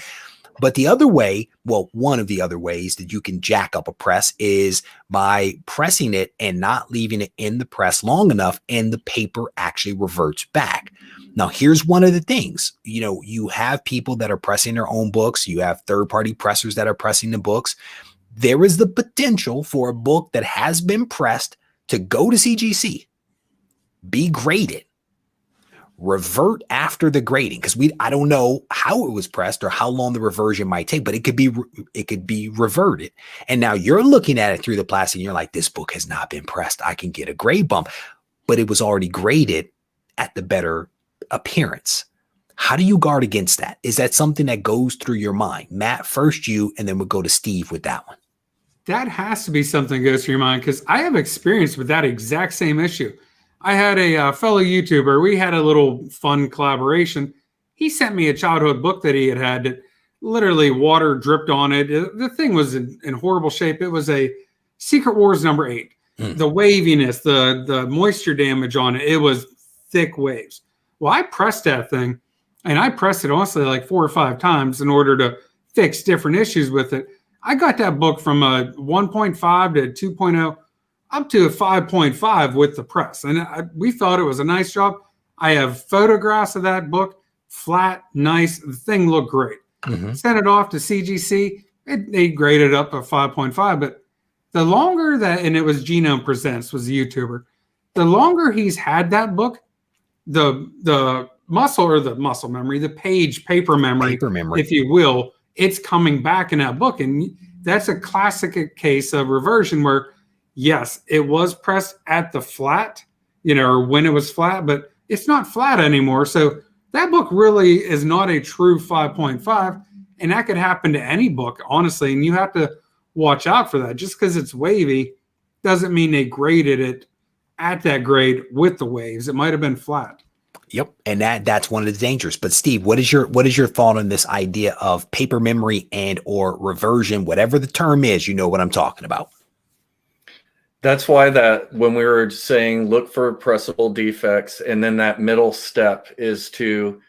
But the other way, well, one of the other ways that you can jack up a press is by pressing it and not leaving it in the press long enough, and the paper actually reverts back. Now, here's one of the things. You know, you have people that are pressing their own books. You have third-party pressers that are pressing the books. There is the potential for a book that has been pressed to go to CGC, be graded, revert after the grading, because I don't know how it was pressed or how long the reversion might take, but it could be reverted. And now you're looking at it through the plastic and you're like, this book has not been pressed. I can get a grade bump, but it was already graded at the better appearance. How do you guard against that? Is that something that goes through your mind? Matt, first you, and then we'll go to Steve with that one. That has to be something that goes through your mind, because I have experience with that exact same issue. I had a fellow YouTuber. We had a little fun collaboration. He sent me a childhood book that he had that literally water dripped on it. The thing was in horrible shape. It was a Secret Wars #8. The waviness, the moisture damage on it, it was thick waves. Well, I pressed that thing, and I pressed it honestly like 4 or 5 times in order to fix different issues with it. I got that book from a 1.5 to 2.0 up to a 5.5 with the press. And we thought it was a nice job. I have photographs of that book, flat, nice. The thing looked great. Sent it off to CGC. They graded up a 5.5. But the longer that, and it was Genome Presents, was the YouTuber, the longer he's had that book, the muscle memory, the paper memory, if you will, it's coming back in that book. And that's a classic case of reversion where, yes, it was pressed at the flat, or when it was flat, but it's not flat anymore. So that book really is not a true 5.5. And that could happen to any book, honestly. And you have to watch out for that. Just because it's wavy doesn't mean they graded it at that grade with the waves. It might have been flat. Yep. And that's one of the dangers. But Steve, what is your thought on this idea of paper memory and or reversion, whatever the term is? You know what I'm talking about. That's why that when we were saying look for pressable defects, and then that middle step is to,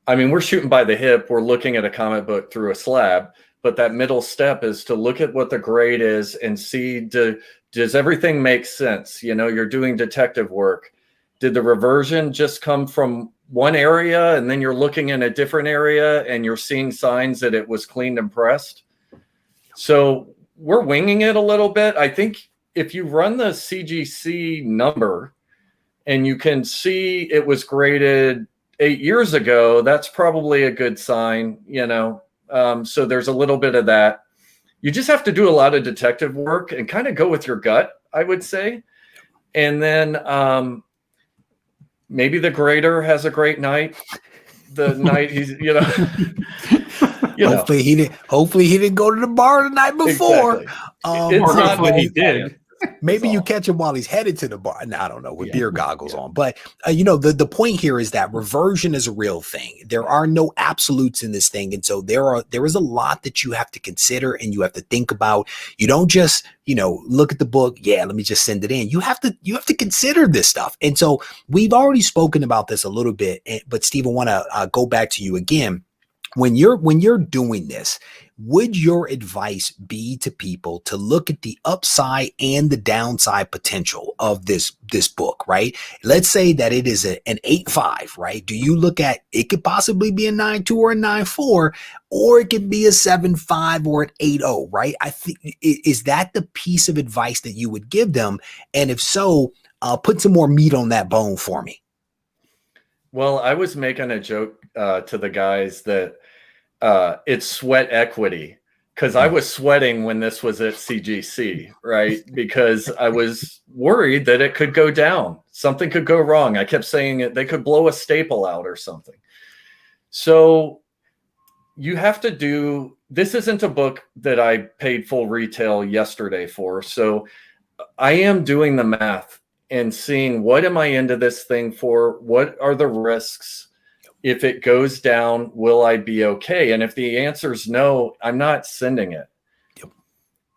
I mean, we're shooting by the hip. We're looking at a comic book through a slab, but that middle step is to look at what the grade is and see, does everything make sense? You're doing detective work. Did the reversion just come from one area and then you're looking in a different area and you're seeing signs that it was cleaned and pressed? So we're winging it a little bit. I think if you run the CGC number and you can see it was graded 8 years ago, that's probably a good sign, so there's a little bit of that. You just have to do a lot of detective work and kind of go with your gut, I would say. And then, maybe the grader has a great night. The night he's, Hopefully he didn't go to the bar the night before. Exactly. It's not what he did. Maybe you catch him while he's headed to the bar. No, I don't know, with beer goggles on. But, the point here is that reversion is a real thing. There are no absolutes in this thing. And so there is a lot that you have to consider and you have to think about. You don't just, look at the book. Yeah, let me just send it in. You have to consider this stuff. And so we've already spoken about this a little bit, but Steve, I want to go back to you again. When you're doing this, would your advice be to people to look at the upside and the downside potential of this book, right? Let's say that it is an 8.5, right? Do you look at it could possibly be a 9.2 or a 9.4, or it could be a 7.5 or an 8.0, right? I think, is that the piece of advice that you would give them? And if so, put some more meat on that bone for me. Well, I was making a joke to the guys that it's sweat equity, because I was sweating when this was at CGC, right? Because I was worried that it could go down. Something could go wrong. I kept saying it, they could blow a staple out or something. So you have to do, this isn't a book that I paid full retail yesterday for. So I am doing the math and seeing, what am I into this thing for? What are the risks? If it goes down, will I be okay? And if the answer is no, I'm not sending it. Yep.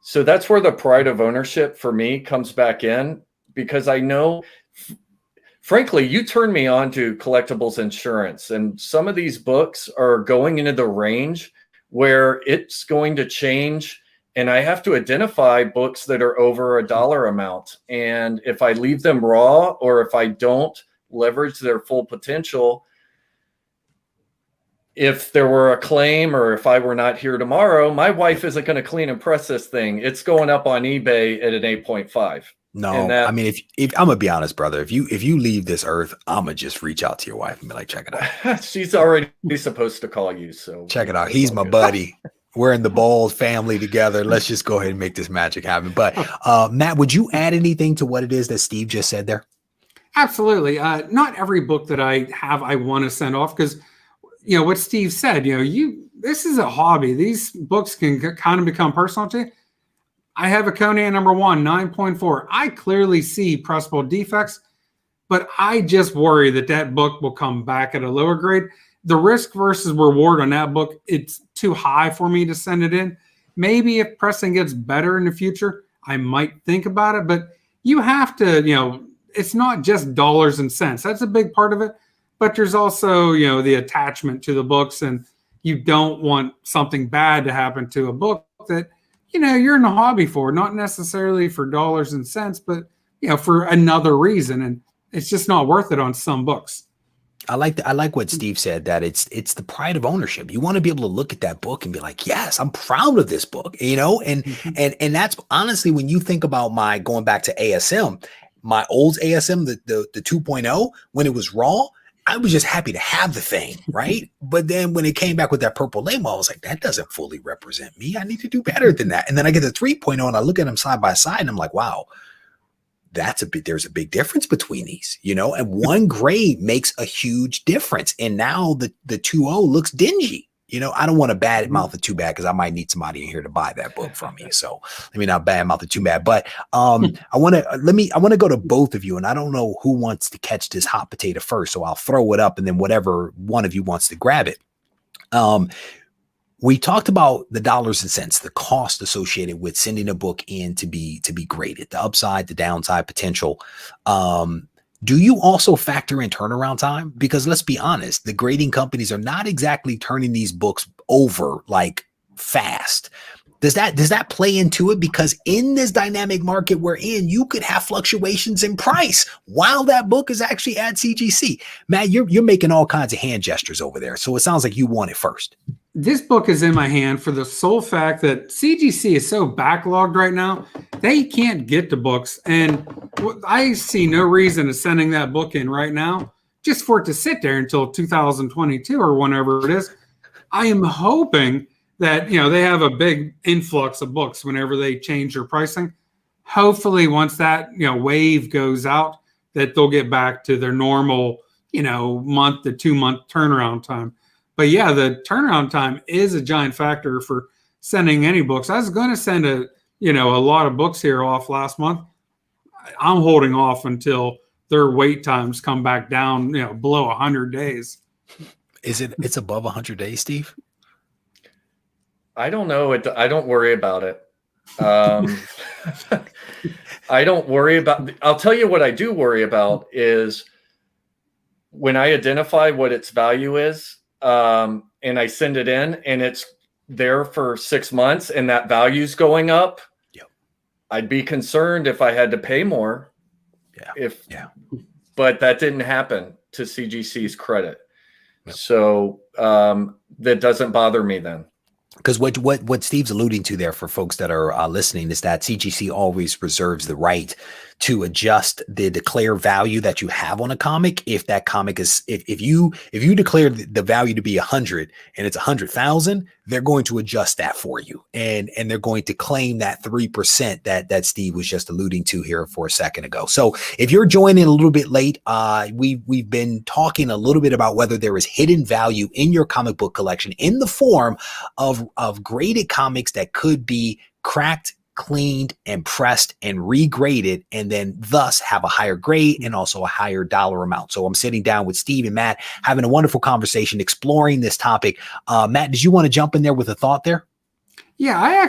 So that's where the pride of ownership for me comes back in, because I know, frankly, you turned me on to collectibles insurance, and some of these books are going into the range where it's going to change. And I have to identify books that are over $1 amount. And if I leave them raw, or if I don't leverage their full potential, if there were a claim, or if I were not here tomorrow, my wife isn't going to clean and press this thing. It's going up on eBay at an 8.5. No, I mean, if I'm gonna be honest, brother, if you leave this earth, I'm gonna just reach out to your wife and be like, check it out. She's already supposed to call you. So check it out. He's my buddy. We're in the Bald family together. Let's just go ahead and make this magic happen. But Matt, would you add anything to what it is that Steve just said there? Absolutely. Not every book that I have, I want to send off, because what Steve said, this is a hobby. These books can kind of become personal to you. I have a Conan #1, 9.4. I clearly see pressable defects, but I just worry that book will come back at a lower grade. The risk versus reward on that book, it's too high for me to send it in. Maybe if pressing gets better in the future, I might think about it, but you have to, it's not just dollars and cents. That's a big part of it, but there's also, the attachment to the books, and you don't want something bad to happen to a book that, you're in the hobby for, not necessarily for dollars and cents, but, for another reason. And it's just not worth it on some books. I like what Steve said, that it's the pride of ownership. You want to be able to look at that book and be like, yes, I'm proud of this book, and that's honestly, when you think about going back to ASM, my old ASM, the 2.0, when it was raw, I was just happy to have the thing, right? But then when it came back with that purple label, I was like, that doesn't fully represent me. I need to do better than that. And then I get the 3.0 and I look at them side by side and I'm like, wow, there's a big difference between these, and one grade makes a huge difference. And now the 2.0 looks dingy. I don't want to bad mouth it too bad, because I might need somebody in here to buy that book from me. So let me not bad mouth it too bad. But I want to go to both of you, and I don't know who wants to catch this hot potato first. So I'll throw it up, and then whatever one of you wants to grab it. We talked about the dollars and cents, the cost associated with sending a book in to be graded, the upside, the downside potential. Do you also factor in turnaround time? Because let's be honest, the grading companies are not exactly turning these books over like fast. Does that play into it? Because in this dynamic market we're in, you could have fluctuations in price while that book is actually at CGC. Matt, you're making all kinds of hand gestures over there. So it sounds like you want it first. This book is in my hand for the sole fact that CGC is so backlogged right now, they can't get the books. And I see no reason to sending that book in right now, just for it to sit there until 2022 or whenever it is. I am hoping that, they have a big influx of books whenever they change their pricing. Hopefully once that, wave goes out, that they'll get back to their normal, month to 2 month turnaround time. But yeah, the turnaround time is a giant factor for sending any books. I was going to send a lot of books here off last month. I'm holding off until their wait times come back down, below 100 days. It's above 100 days, Steve? I don't know. I don't worry about it. I don't worry about, I'll tell you what I do worry about is when I identify what its value is, and I send it in and it's there for 6 months and that value's going up. Yep. I'd be concerned if I had to pay more. But that didn't happen, to CGC's credit. Yep. So that doesn't bother me then. Because what Steve's alluding to there for folks that are listening is that CGC always reserves the right to adjust the declared value that you have on a comic. If that comic is, if you declare the value to be 100 and it's 100,000, they're going to adjust that for you, and they're going to claim that 3% that Steve was just alluding to here for a second ago. So if you're joining a little bit late, we've been talking a little bit about whether there is hidden value in your comic book collection in the form of graded comics that could be cracked, cleaned, and pressed and regraded, and then thus have a higher grade and also a higher dollar amount. So I'm sitting down with Steve and Matt, having a wonderful conversation, exploring this topic. Matt, did you want to jump in there with a thought there? Yeah,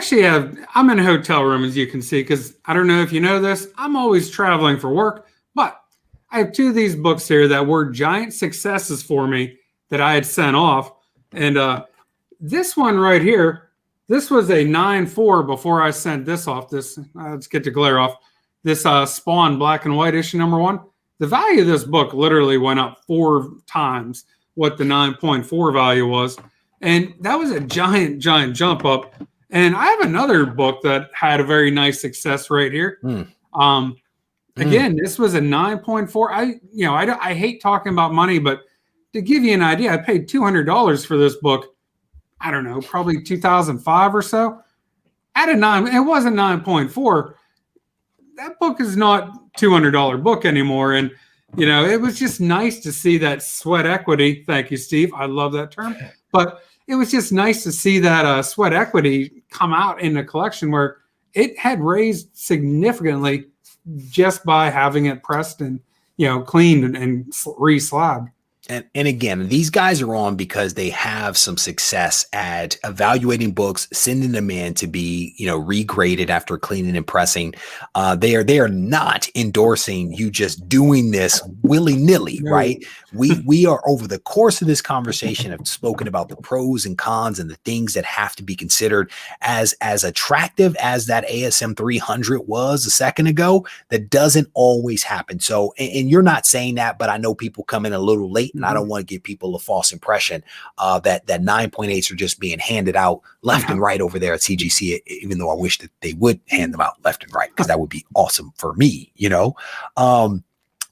I'm in a hotel room, as you can see, because I don't know if you know this, I'm always traveling for work, but I have two of these books here that were giant successes for me that I had sent off. And this one right here, this was a 9.4 before I sent this off. This, let's get the glare off. This Spawn black and white issue #1. The value of this book literally went up 4 times what the 9.4 value was. And that was a giant jump up. And I have another book that had a very nice success right here. Again, this was a 9.4. I hate talking about money, but to give you an idea, I paid $200 for this book. I don't know, probably 2005 or so. At a 9, it wasn't 9.4. That book is not $200 book anymore. And, it was just nice to see that sweat equity. Thank you, Steve. I love that term. But it was just nice to see that sweat equity come out in the collection where it had raised significantly just by having it pressed and, cleaned and re-slabbed. And again, these guys are on because they have some success at evaluating books, sending them in to be, regraded after cleaning and pressing. They are not endorsing you just doing this willy-nilly, right? We are, over the course of this conversation, have spoken about the pros and cons and the things that have to be considered. As attractive as that ASM 300 was a second ago, that doesn't always happen. So, and you're not saying that, but I know people come in a little late. And I don't want to give people a false impression that 9.8s are just being handed out left and right over there at CGC, even though I wish that they would hand them out left and right, because that would be awesome for me,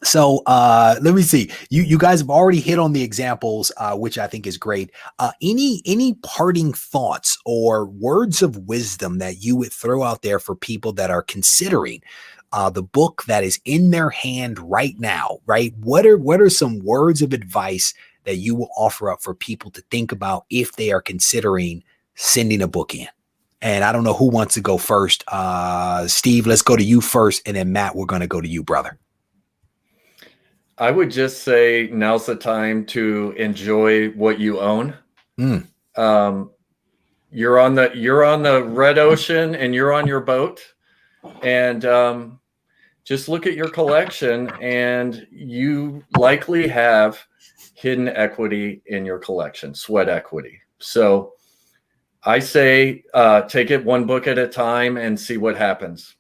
So let me see. You guys have already hit on the examples, which I think is great. Any parting thoughts or words of wisdom that you would throw out there for people that are considering the book that is in their hand right now, right? What are some words of advice that you will offer up for people to think about if they are considering sending a book in? And I don't know who wants to go first. Steve, let's go to you first. And then Matt, we're going to go to you, brother. I would just say now's the time to enjoy what you own. You're on the red ocean and you're on your boat, and just look at your collection, and you likely have hidden equity in your collection, sweat equity. So I say take it one book at a time and see what happens.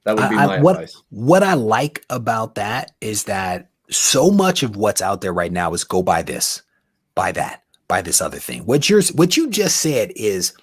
That would be my advice. What I like about that is that so much of what's out there right now is go buy this, buy that, buy this other thing. What you just said is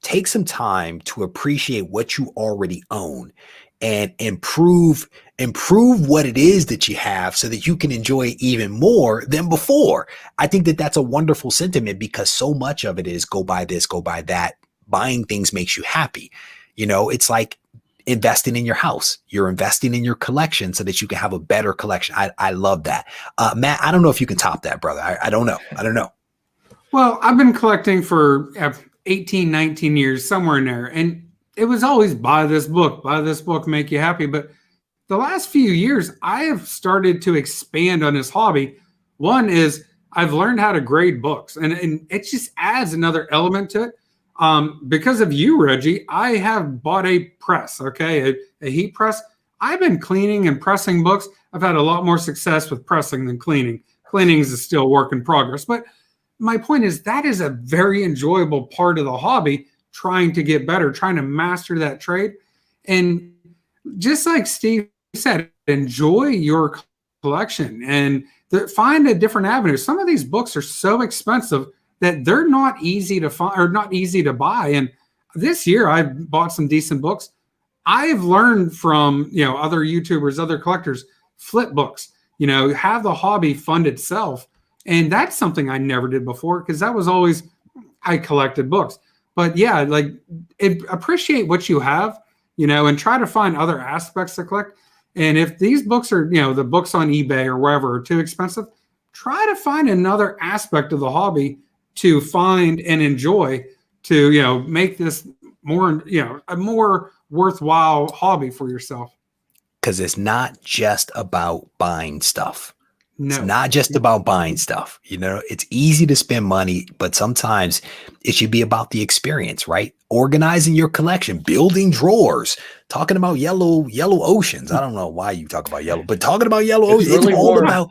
take some time to appreciate what you already own and improve what it is that you have so that you can enjoy it even more than before. I think that that's a wonderful sentiment, because so much of it is go buy this, go buy that. Buying things makes you happy. It's like investing in your house. You're investing in your collection so that you can have a better collection. I love that. Matt, I don't know if you can top that, brother. I don't know. Well, I've been collecting for 18, 19 years, somewhere in there. And it was always buy this book, make you happy. But the last few years, I have started to expand on this hobby. One is I've learned how to grade books, and it just adds another element to it. Because of you, Reggie, I have bought a press, a heat press. I've been cleaning and pressing books. I've had a lot more success with pressing than cleaning. Cleaning is still a work in progress. But my point is that is a very enjoyable part of the hobby, trying to get better, trying to master that trade. And just like Steve said, enjoy your collection and find a different avenue. Some of these books are so expensive that they're not easy to find or not easy to buy. And this year I bought some decent books. I've learned from, other YouTubers, other collectors, flip books, have the hobby fund itself. And that's something I never did before, because that was always, I collected books. But yeah, like appreciate what you have, and try to find other aspects to collect. And if these books are, the books on eBay or wherever are too expensive, try to find another aspect of the hobby to find and enjoy to, make this more, a more worthwhile hobby for yourself. Because it's not just about buying stuff. No. It's not just about buying stuff. It's easy to spend money, but sometimes it should be about the experience, right? Organizing your collection, building drawers, talking about yellow oceans. I don't know why you talk about yellow, but talking about yellow oceans, really it's all warm. about,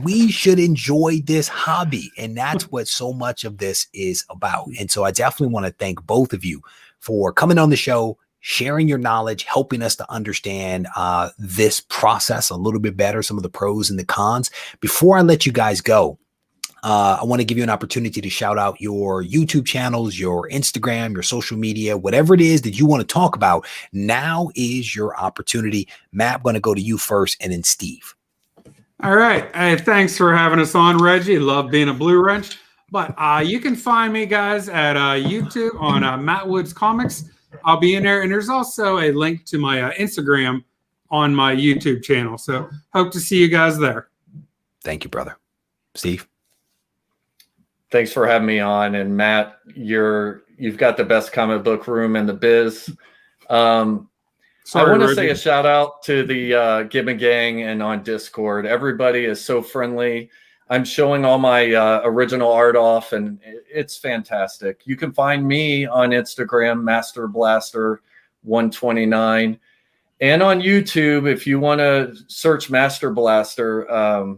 we should enjoy this hobby. And that's what so much of this is about. And so I definitely want to thank both of you for coming on the show, sharing your knowledge, helping us to understand this process a little bit better, some of the pros and the cons. Before I let you guys go, I want to give you an opportunity to shout out your YouTube channels, your Instagram, your social media, whatever it is that you want to talk about. Now is your opportunity. Matt, I'm going to go to you first, and then Steve. All right. Hey, thanks for having us on, Reggie. Love being a Blue Wrench. But you can find me, guys, at YouTube on Matt Woods Comics. I'll be in there. And there's also a link to my Instagram on my YouTube channel. So hope to see you guys there. Thank you, brother. Steve? Thanks for having me on. And Matt, you've got the best comic book room in the biz. I want to say a shout out to the Gibbon Gang and on Discord. Everybody is so friendly. I'm showing all my original art off, and it's fantastic. You can find me on Instagram, Master Blaster 129, and on YouTube if you want to search Master Blaster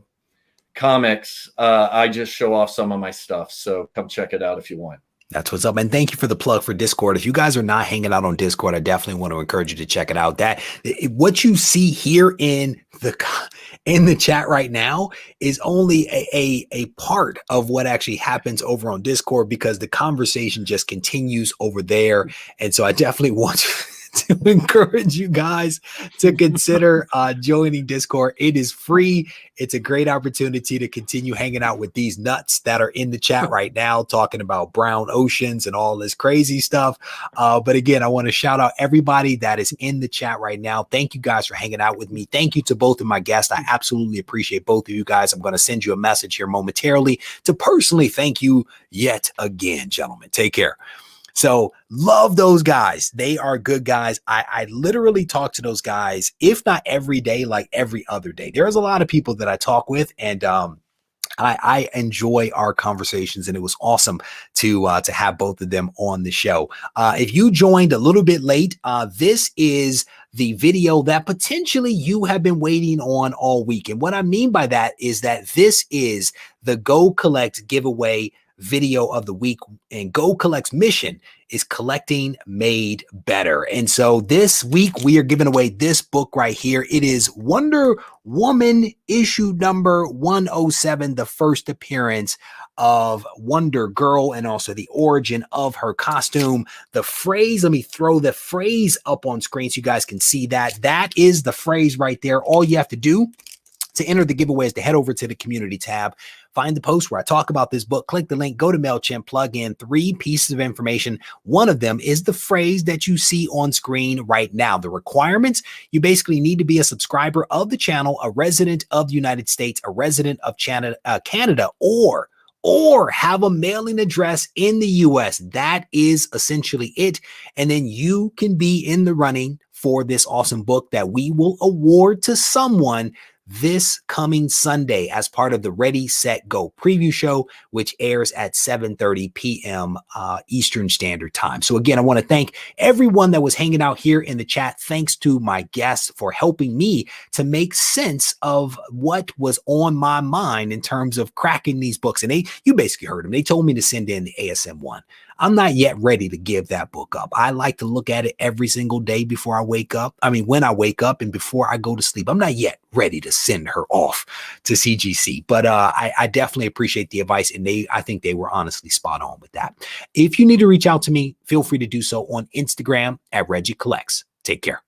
comics. I just show off some of my stuff, so come check it out if you want. That's what's up. And thank you for the plug for Discord. If you guys are not hanging out on Discord, I definitely want to encourage you to check it out. What you see here in the chat right now is only a part of what actually happens over on Discord, because the conversation just continues over there. And so I definitely want to encourage you guys to consider joining Discord. It is free. It's a great opportunity to continue hanging out with these nuts that are in the chat right now, talking about brown oceans and all this crazy stuff. But again, I want to shout out everybody that is in the chat right now. Thank you guys for hanging out with me. Thank you to both of my guests. I absolutely appreciate both of you guys. I'm going to send you a message here momentarily to personally thank you yet again, gentlemen. Take care. So love those guys. They are good guys. I literally talk to those guys, if not every day, like every other day. There's a lot of people that I talk with, and I enjoy our conversations, and it was awesome to have both of them on the show. If you joined a little bit late, this is the video that potentially you have been waiting on all week. And what I mean by that is that this is the Go Collect giveaway video of the week, and Go Collect's mission is collecting made better. And so this week we are giving away this book right here. It is Wonder Woman issue number 107, the first appearance of Wonder Girl, and also the origin of her costume. The phrase, let me throw the phrase up on screen so you guys can see that. That is the phrase right there. All you have to do to enter the giveaway is to head over to the community tab, find the post where I talk about this book, click the link, go to MailChimp, plug in 3 pieces of information. One of them is the phrase that you see on screen right now. The requirements: you basically need to be a subscriber of the channel, a resident of the United States, a resident of Canada, or have a mailing address in the US. That is essentially it. And then you can be in the running for this awesome book that we will award to someone this coming Sunday as part of the Ready, Set, Go preview show, which airs at 7:30 p.m. Eastern Standard Time. So again, I want to thank everyone that was hanging out here in the chat. Thanks to my guests for helping me to make sense of what was on my mind in terms of cracking these books. And you basically heard them. They told me to send in the ASM 1. I'm not yet ready to give that book up. I like to look at it every single day before I wake up. I mean, when I wake up and before I go to sleep. I'm not yet ready to send her off to CGC, but I definitely appreciate the advice, and I think they were honestly spot on with that. If you need to reach out to me, feel free to do so on Instagram at Regie Collects. Take care.